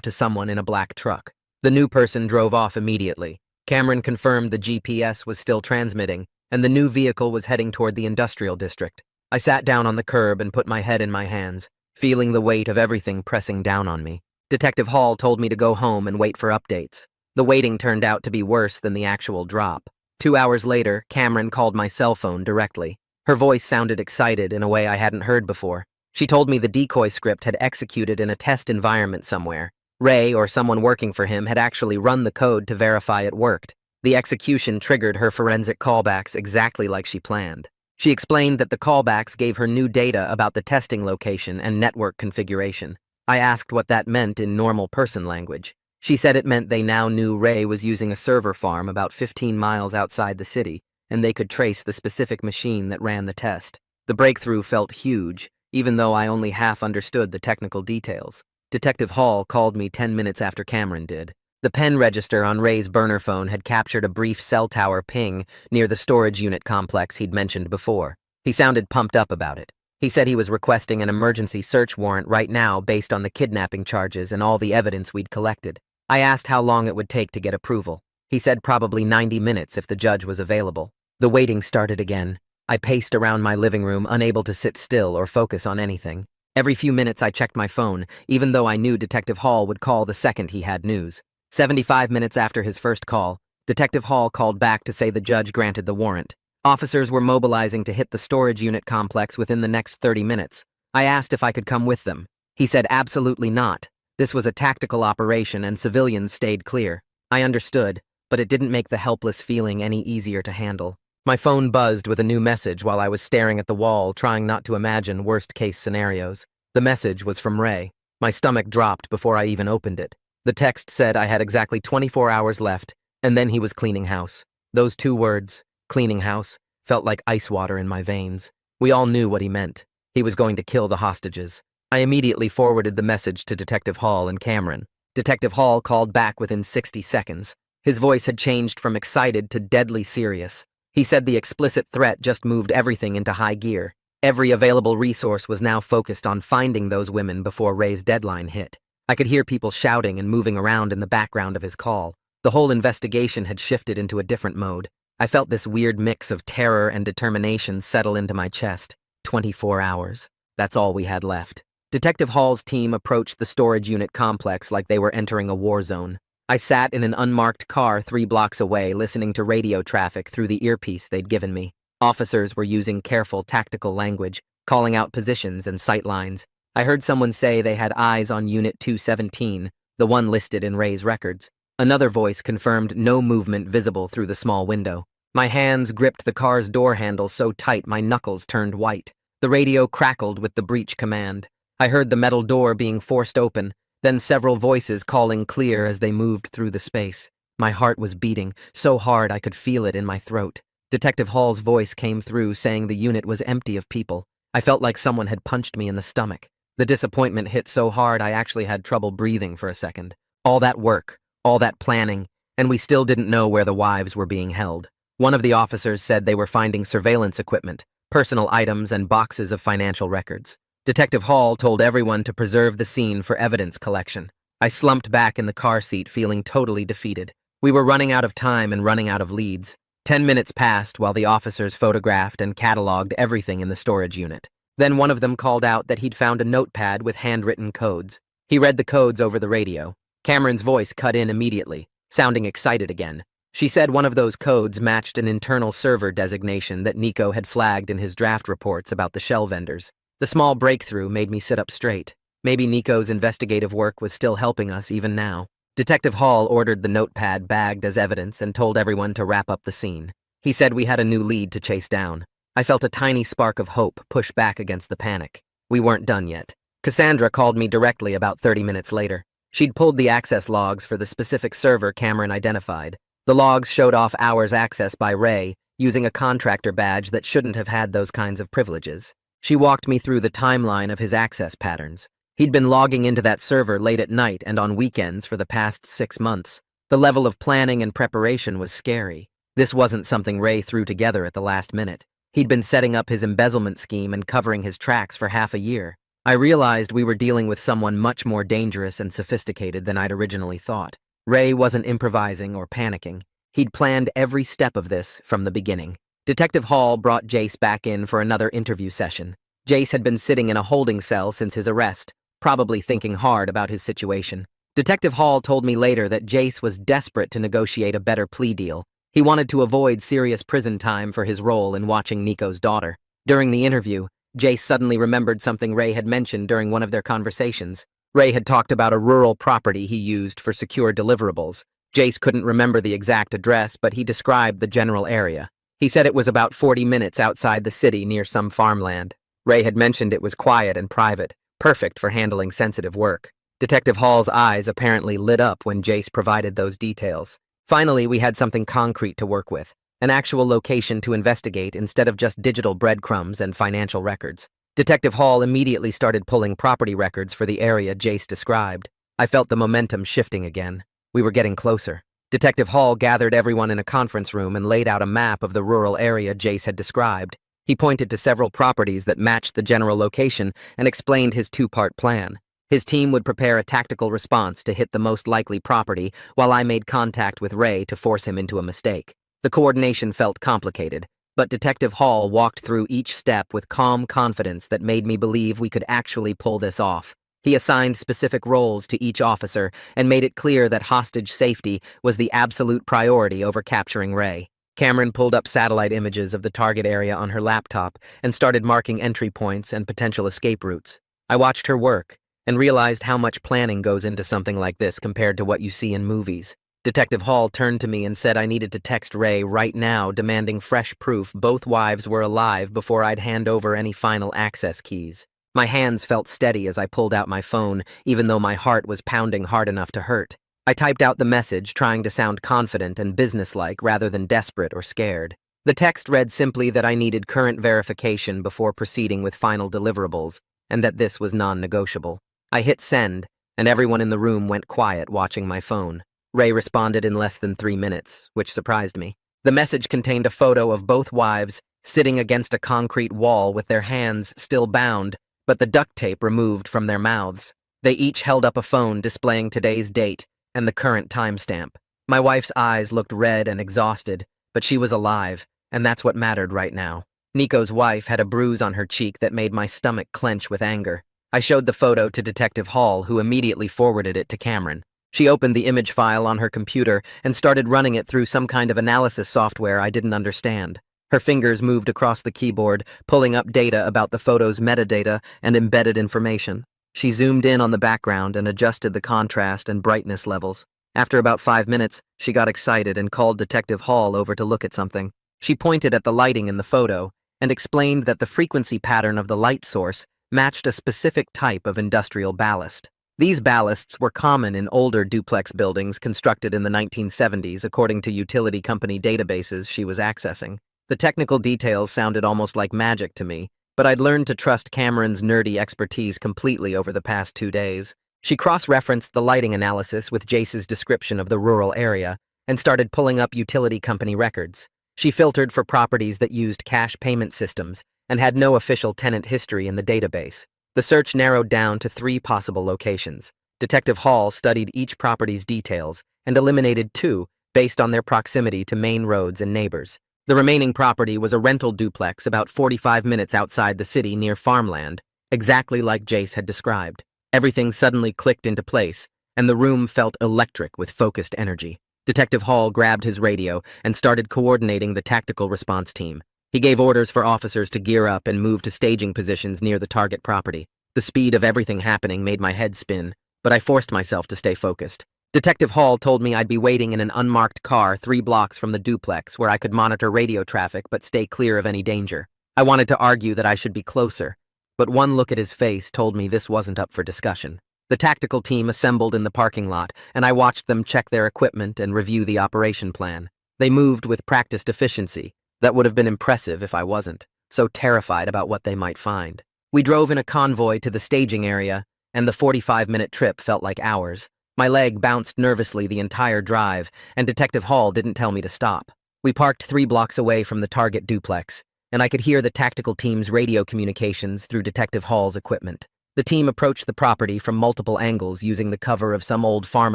to someone in a black truck. The new person drove off immediately. Cameron confirmed the GPS was still transmitting, and the new vehicle was heading toward the industrial district. I sat down on the curb and put my head in my hands, feeling the weight of everything pressing down on me. Detective Hall told me to go home and wait for updates. The waiting turned out to be worse than the actual drop. 2 hours later, Cameron called my cell phone directly. Her voice sounded excited in a way I hadn't heard before. She told me the decoy script had executed in a test environment somewhere. Ray, or someone working for him, had actually run the code to verify it worked. The execution triggered her forensic callbacks exactly like she planned. She explained that the callbacks gave her new data about the testing location and network configuration. I asked what that meant in normal person language. She said it meant they now knew Ray was using a server farm about 15 miles outside the city, and they could trace the specific machine that ran the test. The breakthrough felt huge, even though I only half understood the technical details. Detective Hall called me 10 minutes after Cameron did. The pen register on Ray's burner phone had captured a brief cell tower ping near the storage unit complex he'd mentioned before. He sounded pumped up about it. He said he was requesting an emergency search warrant right now based on the kidnapping charges and all the evidence we'd collected. I asked how long it would take to get approval. He said probably 90 minutes if the judge was available. The waiting started again. I paced around my living room, unable to sit still or focus on anything. Every few minutes I checked my phone, even though I knew Detective Hall would call the second he had news. 75 minutes after his first call, Detective Hall called back to say the judge granted the warrant. Officers were mobilizing to hit the storage unit complex within the next 30 minutes. I asked if I could come with them. He said absolutely not. This was a tactical operation and civilians stayed clear. I understood, but it didn't make the helpless feeling any easier to handle. My phone buzzed with a new message while I was staring at the wall, trying not to imagine worst-case scenarios. The message was from Ray. My stomach dropped before I even opened it. The text said I had exactly 24 hours left, and then he was cleaning house. Those 2 words, cleaning house, felt like ice water in my veins. We all knew what he meant. He was going to kill the hostages. I immediately forwarded the message to Detective Hall and Cameron. Detective Hall called back within 60 seconds. His voice had changed from excited to deadly serious. He said the explicit threat just moved everything into high gear. Every available resource was now focused on finding those women before Ray's deadline hit. I could hear people shouting and moving around in the background of his call. The whole investigation had shifted into a different mode. I felt this weird mix of terror and determination settle into my chest. 24 hours. That's all we had left. Detective Hall's team approached the storage unit complex like they were entering a war zone. I sat in an unmarked car 3 blocks away, listening to radio traffic through the earpiece they'd given me. Officers were using careful, tactical language, calling out positions and sight lines. I heard someone say they had eyes on Unit 217, the one listed in Ray's records. Another voice confirmed no movement visible through the small window. My hands gripped the car's door handle so tight my knuckles turned white. The radio crackled with the breach command. I heard the metal door being forced open, then several voices calling clear as they moved through the space. My heart was beating so hard I could feel it in my throat. Detective Hall's voice came through saying the unit was empty of people. I felt like someone had punched me in the stomach. The disappointment hit so hard I actually had trouble breathing for a second. All that work, all that planning, and we still didn't know where the wives were being held. One of the officers said they were finding surveillance equipment, personal items, and boxes of financial records. Detective Hall told everyone to preserve the scene for evidence collection. I slumped back in the car seat feeling totally defeated. We were running out of time and running out of leads. 10 minutes passed while the officers photographed and cataloged everything in the storage unit. Then one of them called out that he'd found a notepad with handwritten codes. He read the codes over the radio. Cameron's voice cut in immediately, sounding excited again. She said one of those codes matched an internal server designation that Nico had flagged in his draft reports about the shell vendors. The small breakthrough made me sit up straight. Maybe Nico's investigative work was still helping us even now. Detective Hall ordered the notepad bagged as evidence and told everyone to wrap up the scene. He said we had a new lead to chase down. I felt a tiny spark of hope push back against the panic. We weren't done yet. Cassandra called me directly about 30 minutes later. She'd pulled the access logs for the specific server Cameron identified. The logs showed off hours access by Ray, using a contractor badge that shouldn't have had those kinds of privileges. She walked me through the timeline of his access patterns. He'd been logging into that server late at night and on weekends for the past 6 months. The level of planning and preparation was scary. This wasn't something Ray threw together at the last minute. He'd been setting up his embezzlement scheme and covering his tracks for half a year. I realized we were dealing with someone much more dangerous and sophisticated than I'd originally thought. Ray wasn't improvising or panicking. He'd planned every step of this from the beginning. Detective Hall brought Jace back in for another interview session. Jace had been sitting in a holding cell since his arrest, probably thinking hard about his situation. Detective Hall told me later that Jace was desperate to negotiate a better plea deal. He wanted to avoid serious prison time for his role in watching Nico's daughter. During the interview, Jace suddenly remembered something Ray had mentioned during one of their conversations. Ray had talked about a rural property he used for secure deliverables. Jace couldn't remember the exact address, but he described the general area. He said it was about 40 minutes outside the city near some farmland. Ray had mentioned it was quiet and private, perfect for handling sensitive work. Detective Hall's eyes apparently lit up when Jace provided those details. Finally, we had something concrete to work with, an actual location to investigate instead of just digital breadcrumbs and financial records. Detective Hall immediately started pulling property records for the area Jace described. I felt the momentum shifting again. We were getting closer. Detective Hall gathered everyone in a conference room and laid out a map of the rural area Jace had described. He pointed to several properties that matched the general location and explained his 2-part plan. His team would prepare a tactical response to hit the most likely property, while I made contact with Ray to force him into a mistake. The coordination felt complicated, but Detective Hall walked through each step with calm confidence that made me believe we could actually pull this off. He assigned specific roles to each officer and made it clear that hostage safety was the absolute priority over capturing Ray. Cameron pulled up satellite images of the target area on her laptop and started marking entry points and potential escape routes. I watched her work and realized how much planning goes into something like this compared to what you see in movies. Detective Hall turned to me and said I needed to text Ray right now, demanding fresh proof both wives were alive before I'd hand over any final access keys. My hands felt steady as I pulled out my phone, even though my heart was pounding hard enough to hurt. I typed out the message, trying to sound confident and businesslike rather than desperate or scared. The text read simply that I needed current verification before proceeding with final deliverables, and that this was non-negotiable. I hit send, and everyone in the room went quiet watching my phone. Ray responded in less than 3 minutes, which surprised me. The message contained a photo of both wives sitting against a concrete wall with their hands still bound, but the duct tape removed from their mouths. They each held up a phone displaying today's date and the current timestamp. My wife's eyes looked red and exhausted, but she was alive, and that's what mattered right now. Nico's wife had a bruise on her cheek that made my stomach clench with anger. I showed the photo to Detective Hall, who immediately forwarded it to Cameron. She opened the image file on her computer and started running it through some kind of analysis software I didn't understand. Her fingers moved across the keyboard, pulling up data about the photo's metadata and embedded information. She zoomed in on the background and adjusted the contrast and brightness levels. After about 5 minutes, she got excited and called Detective Hall over to look at something. She pointed at the lighting in the photo and explained that the frequency pattern of the light source matched a specific type of industrial ballast. These ballasts were common in older duplex buildings constructed in the 1970s, according to utility company databases she was accessing. The technical details sounded almost like magic to me, but I'd learned to trust Cameron's nerdy expertise completely over the past 2 days. She cross-referenced the lighting analysis with Jace's description of the rural area and started pulling up utility company records. She filtered for properties that used cash payment systems and had no official tenant history in the database. The search narrowed down to 3 possible locations. Detective Hall studied each property's details and eliminated 2 based on their proximity to main roads and neighbors. The remaining property was a rental duplex about 45 minutes outside the city near farmland, exactly like Jace had described. Everything suddenly clicked into place, and the room felt electric with focused energy. Detective Hall grabbed his radio and started coordinating the tactical response team. He gave orders for officers to gear up and move to staging positions near the target property. The speed of everything happening made my head spin, but I forced myself to stay focused. Detective Hall told me I'd be waiting in an unmarked car 3 blocks from the duplex where I could monitor radio traffic but stay clear of any danger. I wanted to argue that I should be closer, but one look at his face told me this wasn't up for discussion. The tactical team assembled in the parking lot, and I watched them check their equipment and review the operation plan. They moved with practiced efficiency. That would have been impressive if I wasn't so terrified about what they might find. We drove in a convoy to the staging area, and the 45-minute trip felt like hours. My leg bounced nervously the entire drive, and Detective Hall didn't tell me to stop. We parked 3 blocks away from the target duplex, and I could hear the tactical team's radio communications through Detective Hall's equipment. The team approached the property from multiple angles using the cover of some old farm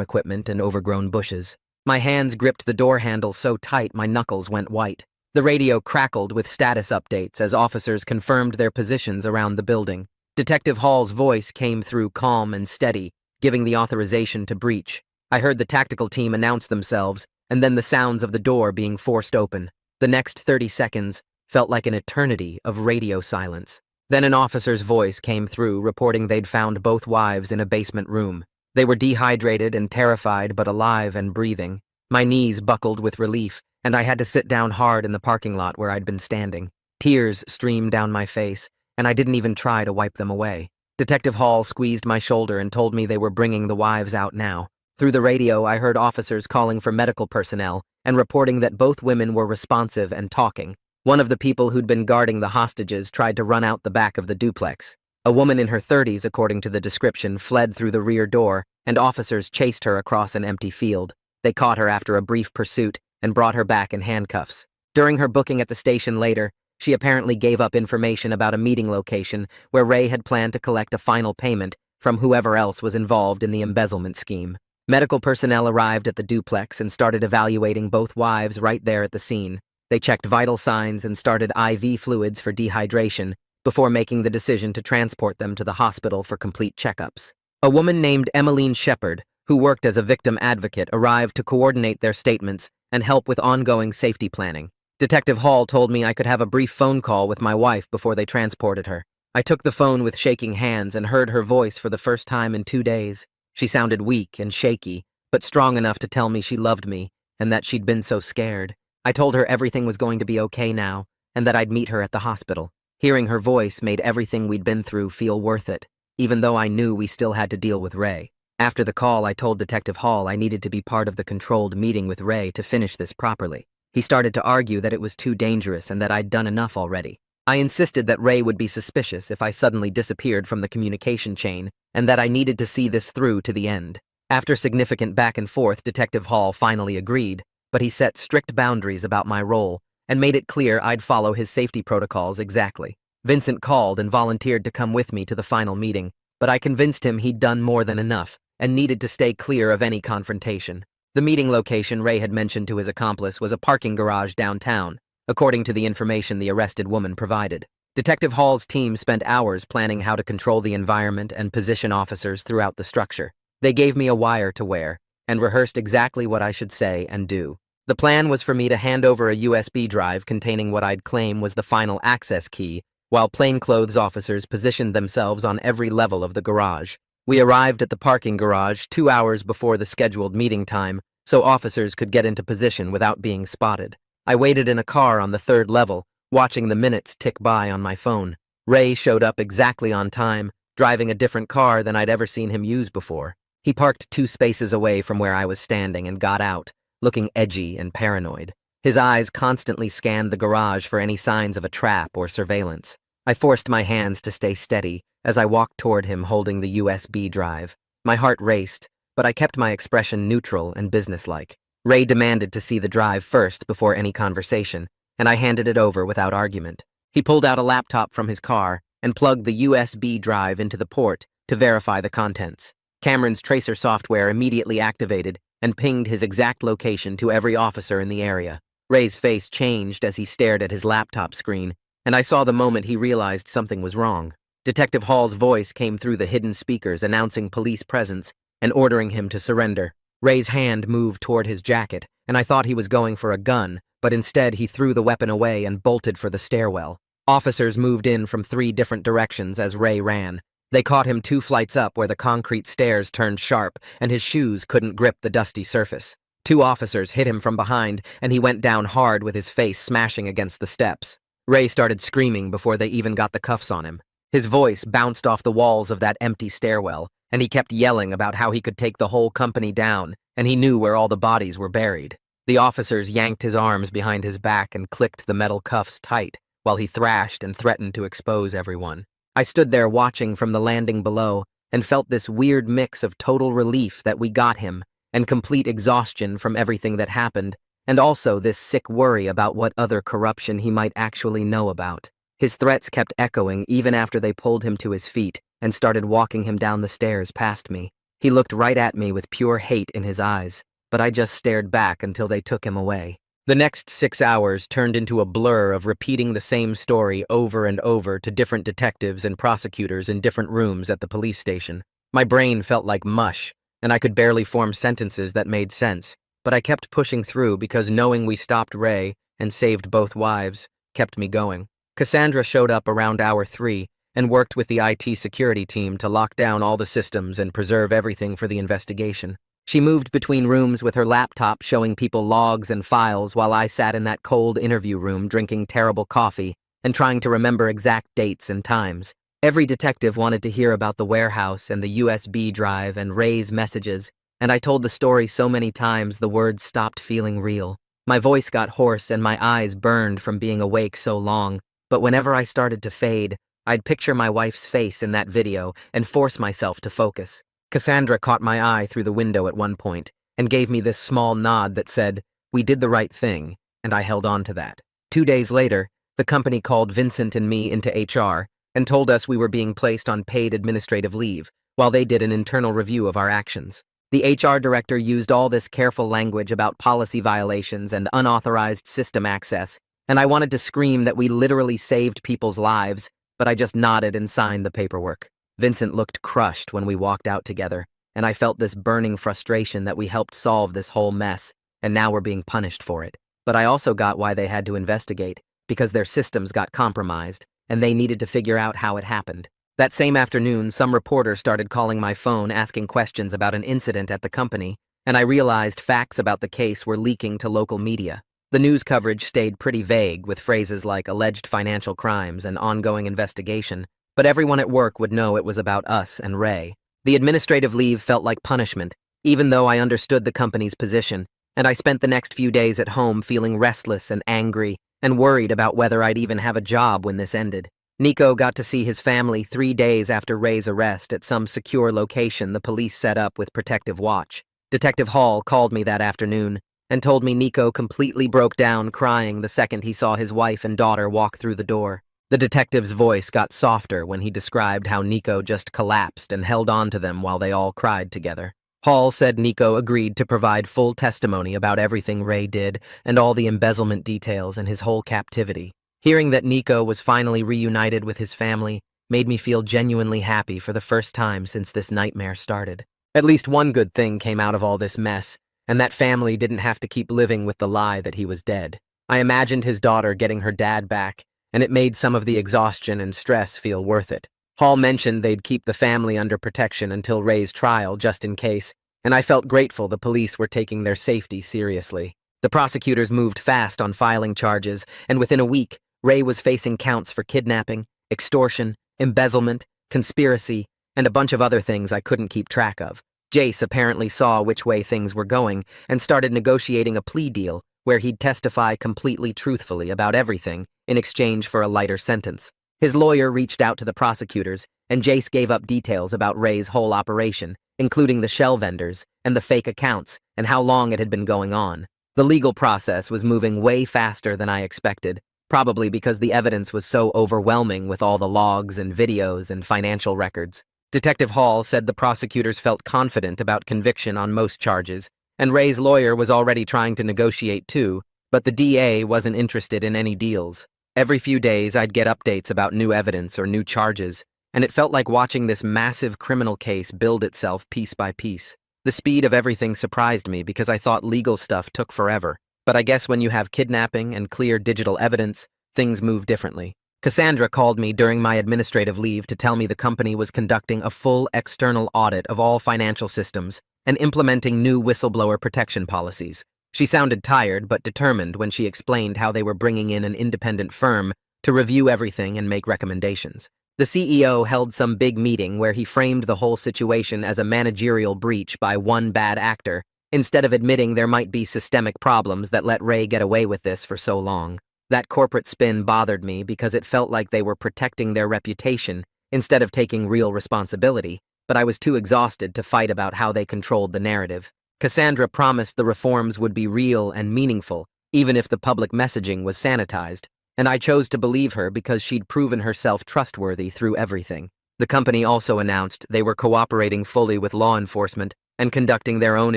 equipment and overgrown bushes. My hands gripped the door handle so tight my knuckles went white. The radio crackled with status updates as officers confirmed their positions around the building. Detective Hall's voice came through calm and steady, giving the authorization to breach. I heard the tactical team announce themselves, and then the sounds of the door being forced open. The next 30 seconds felt like an eternity of radio silence. Then an officer's voice came through, reporting they'd found both wives in a basement room. They were dehydrated and terrified, but alive and breathing. My knees buckled with relief, and I had to sit down hard in the parking lot where I'd been standing. Tears streamed down my face, and I didn't even try to wipe them away. Detective Hall squeezed my shoulder and told me they were bringing the wives out now. Through the radio, I heard officers calling for medical personnel and reporting that both women were responsive and talking. One of the people who'd been guarding the hostages tried to run out the back of the duplex. A woman in her 30s, according to the description, fled through the rear door, and officers chased her across an empty field. They caught her after a brief pursuit and brought her back in handcuffs. During her booking at the station later, she apparently gave up information about a meeting location where Ray had planned to collect a final payment from whoever else was involved in the embezzlement scheme. Medical personnel arrived at the duplex and started evaluating both wives right there at the scene. They checked vital signs and started IV fluids for dehydration before making the decision to transport them to the hospital for complete checkups. A woman named Emmeline Shepard, who worked as a victim advocate, arrived to coordinate their statements and help with ongoing safety planning. Detective Hall told me I could have a brief phone call with my wife before they transported her. I took the phone with shaking hands and heard her voice for the first time in 2 days. She sounded weak and shaky, but strong enough to tell me she loved me and that she'd been so scared. I told her everything was going to be okay now and that I'd meet her at the hospital. Hearing her voice made everything we'd been through feel worth it, even though I knew we still had to deal with Ray. After the call, I told Detective Hall I needed to be part of the controlled meeting with Ray to finish this properly. He started to argue that it was too dangerous and that I'd done enough already. I insisted that Ray would be suspicious if I suddenly disappeared from the communication chain and that I needed to see this through to the end. After significant back and forth, Detective Hall finally agreed, but he set strict boundaries about my role and made it clear I'd follow his safety protocols exactly. Vincent called and volunteered to come with me to the final meeting, but I convinced him he'd done more than enough and needed to stay clear of any confrontation. The meeting location Ray had mentioned to his accomplice was a parking garage downtown, according to the information the arrested woman provided. Detective Hall's team spent hours planning how to control the environment and position officers throughout the structure. They gave me a wire to wear and rehearsed exactly what I should say and do. The plan was for me to hand over a USB drive containing what I'd claim was the final access key, while plainclothes officers positioned themselves on every level of the garage. We arrived at the parking garage 2 hours before the scheduled meeting time, so officers could get into position without being spotted. I waited in a car on the 3rd level, watching the minutes tick by on my phone. Ray showed up exactly on time, driving a different car than I'd ever seen him use before. He parked 2 spaces away from where I was standing and got out, looking edgy and paranoid. His eyes constantly scanned the garage for any signs of a trap or surveillance. I forced my hands to stay steady as I walked toward him holding the USB drive. My heart raced, but I kept my expression neutral and businesslike. Ray demanded to see the drive first before any conversation, and I handed it over without argument. He pulled out a laptop from his car and plugged the USB drive into the port to verify the contents. Cameron's tracer software immediately activated and pinged his exact location to every officer in the area. Ray's face changed as he stared at his laptop screen, and I saw the moment he realized something was wrong. Detective Hall's voice came through the hidden speakers announcing police presence and ordering him to surrender. Ray's hand moved toward his jacket, and I thought he was going for a gun, but instead he threw the weapon away and bolted for the stairwell. Officers moved in from 3 different directions as Ray ran. They caught him 2 flights up where the concrete stairs turned sharp and his shoes couldn't grip the dusty surface. 2 officers hit him from behind, and he went down hard with his face smashing against the steps. Ray started screaming before they even got the cuffs on him. His voice bounced off the walls of that empty stairwell, and he kept yelling about how he could take the whole company down, and he knew where all the bodies were buried. The officers yanked his arms behind his back and clicked the metal cuffs tight, while he thrashed and threatened to expose everyone. I stood there watching from the landing below and felt this weird mix of total relief that we got him and complete exhaustion from everything that happened, and also this sick worry about what other corruption he might actually know about. His threats kept echoing even after they pulled him to his feet and started walking him down the stairs past me. He looked right at me with pure hate in his eyes, but I just stared back until they took him away. The next 6 hours turned into a blur of repeating the same story over and over to different detectives and prosecutors in different rooms at the police station. My brain felt like mush, and I could barely form sentences that made sense, but I kept pushing through because knowing we stopped Ray and saved both wives kept me going. Cassandra showed up around hour 3 and worked with the IT security team to lock down all the systems and preserve everything for the investigation. She moved between rooms with her laptop showing people logs and files while I sat in that cold interview room drinking terrible coffee and trying to remember exact dates and times. Every detective wanted to hear about the warehouse and the USB drive and Ray's messages, and I told the story so many times the words stopped feeling real. My voice got hoarse and my eyes burned from being awake so long, but whenever I started to fade, I'd picture my wife's face in that video and force myself to focus. Cassandra caught my eye through the window at one point and gave me this small nod that said, "We did the right thing," and I held on to that. 2 days later, the company called Vincent and me into HR and told us we were being placed on paid administrative leave while they did an internal review of our actions. The HR director used all this careful language about policy violations and unauthorized system access, and I wanted to scream that we literally saved people's lives, but I just nodded and signed the paperwork. Vincent looked crushed when we walked out together, and I felt this burning frustration that we helped solve this whole mess, and now we're being punished for it. But I also got why they had to investigate, because their systems got compromised, and they needed to figure out how it happened. That same afternoon, some reporter started calling my phone asking questions about an incident at the company, and I realized facts about the case were leaking to local media. The news coverage stayed pretty vague, with phrases like alleged financial crimes and ongoing investigation, but everyone at work would know it was about us and Ray. The administrative leave felt like punishment, even though I understood the company's position, and I spent the next few days at home feeling restless and angry and worried about whether I'd even have a job when this ended. Nico got to see his family 3 days after Ray's arrest at some secure location the police set up with protective watch. Detective Hall called me that afternoon and told me Nico completely broke down crying the second he saw his wife and daughter walk through the door. The detective's voice got softer when he described how Nico just collapsed and held on to them while they all cried together. Hall said Nico agreed to provide full testimony about everything Ray did and all the embezzlement details and his whole captivity. Hearing that Nico was finally reunited with his family made me feel genuinely happy for the first time since this nightmare started. At least one good thing came out of all this mess, and that family didn't have to keep living with the lie that he was dead. I imagined his daughter getting her dad back, and it made some of the exhaustion and stress feel worth it. Hall mentioned they'd keep the family under protection until Ray's trial, just in case, and I felt grateful the police were taking their safety seriously. The prosecutors moved fast on filing charges, and within a week, Ray was facing counts for kidnapping, extortion, embezzlement, conspiracy, and a bunch of other things I couldn't keep track of. Jace apparently saw which way things were going and started negotiating a plea deal where he'd testify completely truthfully about everything in exchange for a lighter sentence. His lawyer reached out to the prosecutors, and Jace gave up details about Ray's whole operation, including the shell vendors and the fake accounts and how long it had been going on. The legal process was moving way faster than I expected, probably because the evidence was so overwhelming with all the logs and videos and financial records. Detective Hall said the prosecutors felt confident about conviction on most charges, and Ray's lawyer was already trying to negotiate too, but the DA wasn't interested in any deals. Every few days I'd get updates about new evidence or new charges, and it felt like watching this massive criminal case build itself piece by piece. The speed of everything surprised me because I thought legal stuff took forever, but I guess when you have kidnapping and clear digital evidence, things move differently. Cassandra called me during my administrative leave to tell me the company was conducting a full external audit of all financial systems and implementing new whistleblower protection policies. She sounded tired but determined when she explained how they were bringing in an independent firm to review everything and make recommendations. The CEO held some big meeting where he framed the whole situation as a managerial breach by one bad actor, instead of admitting there might be systemic problems that let Ray get away with this for so long. That corporate spin bothered me because it felt like they were protecting their reputation instead of taking real responsibility, but I was too exhausted to fight about how they controlled the narrative. Cassandra promised the reforms would be real and meaningful, even if the public messaging was sanitized, and I chose to believe her because she'd proven herself trustworthy through everything. The company also announced they were cooperating fully with law enforcement and conducting their own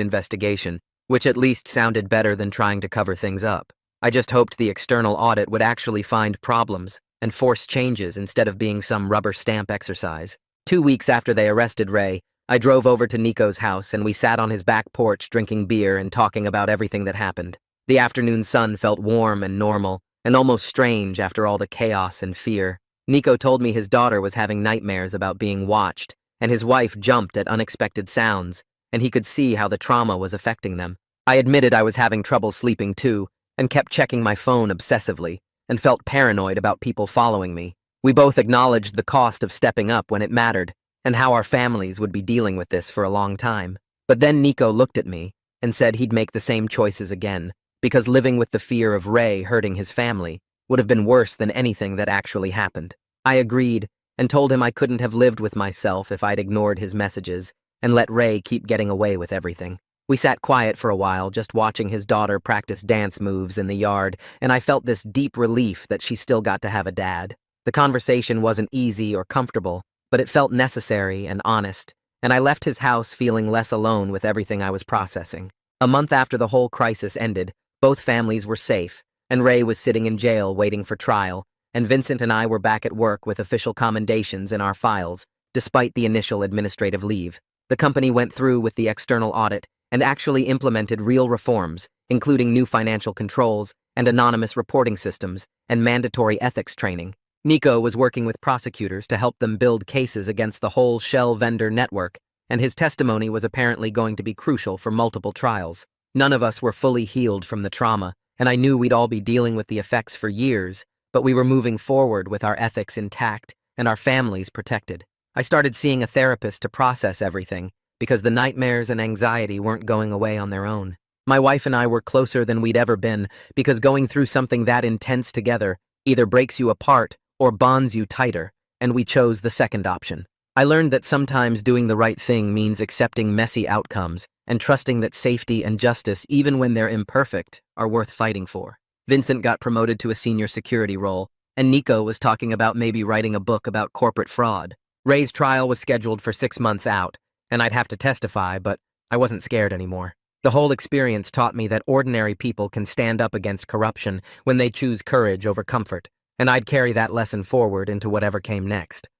investigation, which at least sounded better than trying to cover things up. I just hoped the external audit would actually find problems and force changes instead of being some rubber stamp exercise. 2 weeks after they arrested Ray, I drove over to Nico's house and we sat on his back porch drinking beer and talking about everything that happened. The afternoon sun felt warm and normal, and almost strange after all the chaos and fear. Nico told me his daughter was having nightmares about being watched, and his wife jumped at unexpected sounds, and he could see how the trauma was affecting them. I admitted I was having trouble sleeping too, and kept checking my phone obsessively, and felt paranoid about people following me. We both acknowledged the cost of stepping up when it mattered, and how our families would be dealing with this for a long time. But then Nico looked at me and said he'd make the same choices again, because living with the fear of Ray hurting his family would have been worse than anything that actually happened. I agreed, and told him I couldn't have lived with myself if I'd ignored his messages and let Ray keep getting away with everything. We sat quiet for a while, just watching his daughter practice dance moves in the yard, and I felt this deep relief that she still got to have a dad. The conversation wasn't easy or comfortable, but it felt necessary and honest, and I left his house feeling less alone with everything I was processing. A month after the whole crisis ended, both families were safe, and Ray was sitting in jail waiting for trial, and Vincent and I were back at work with official commendations in our files, despite the initial administrative leave. The company went through with the external audit and actually implemented real reforms, including new financial controls and anonymous reporting systems and mandatory ethics training. Nico was working with prosecutors to help them build cases against the whole shell vendor network, and his testimony was apparently going to be crucial for multiple trials. None of us were fully healed from the trauma, and I knew we'd all be dealing with the effects for years, but we were moving forward with our ethics intact and our families protected. I started seeing a therapist to process everything, because the nightmares and anxiety weren't going away on their own. My wife and I were closer than we'd ever been, because going through something that intense together either breaks you apart or bonds you tighter, and we chose the second option. I learned that sometimes doing the right thing means accepting messy outcomes and trusting that safety and justice, even when they're imperfect, are worth fighting for. Vincent got promoted to a senior security role, and Nico was talking about maybe writing a book about corporate fraud. Ray's trial was scheduled for 6 months out, and I'd have to testify, but I wasn't scared anymore. The whole experience taught me that ordinary people can stand up against corruption when they choose courage over comfort, and I'd carry that lesson forward into whatever came next.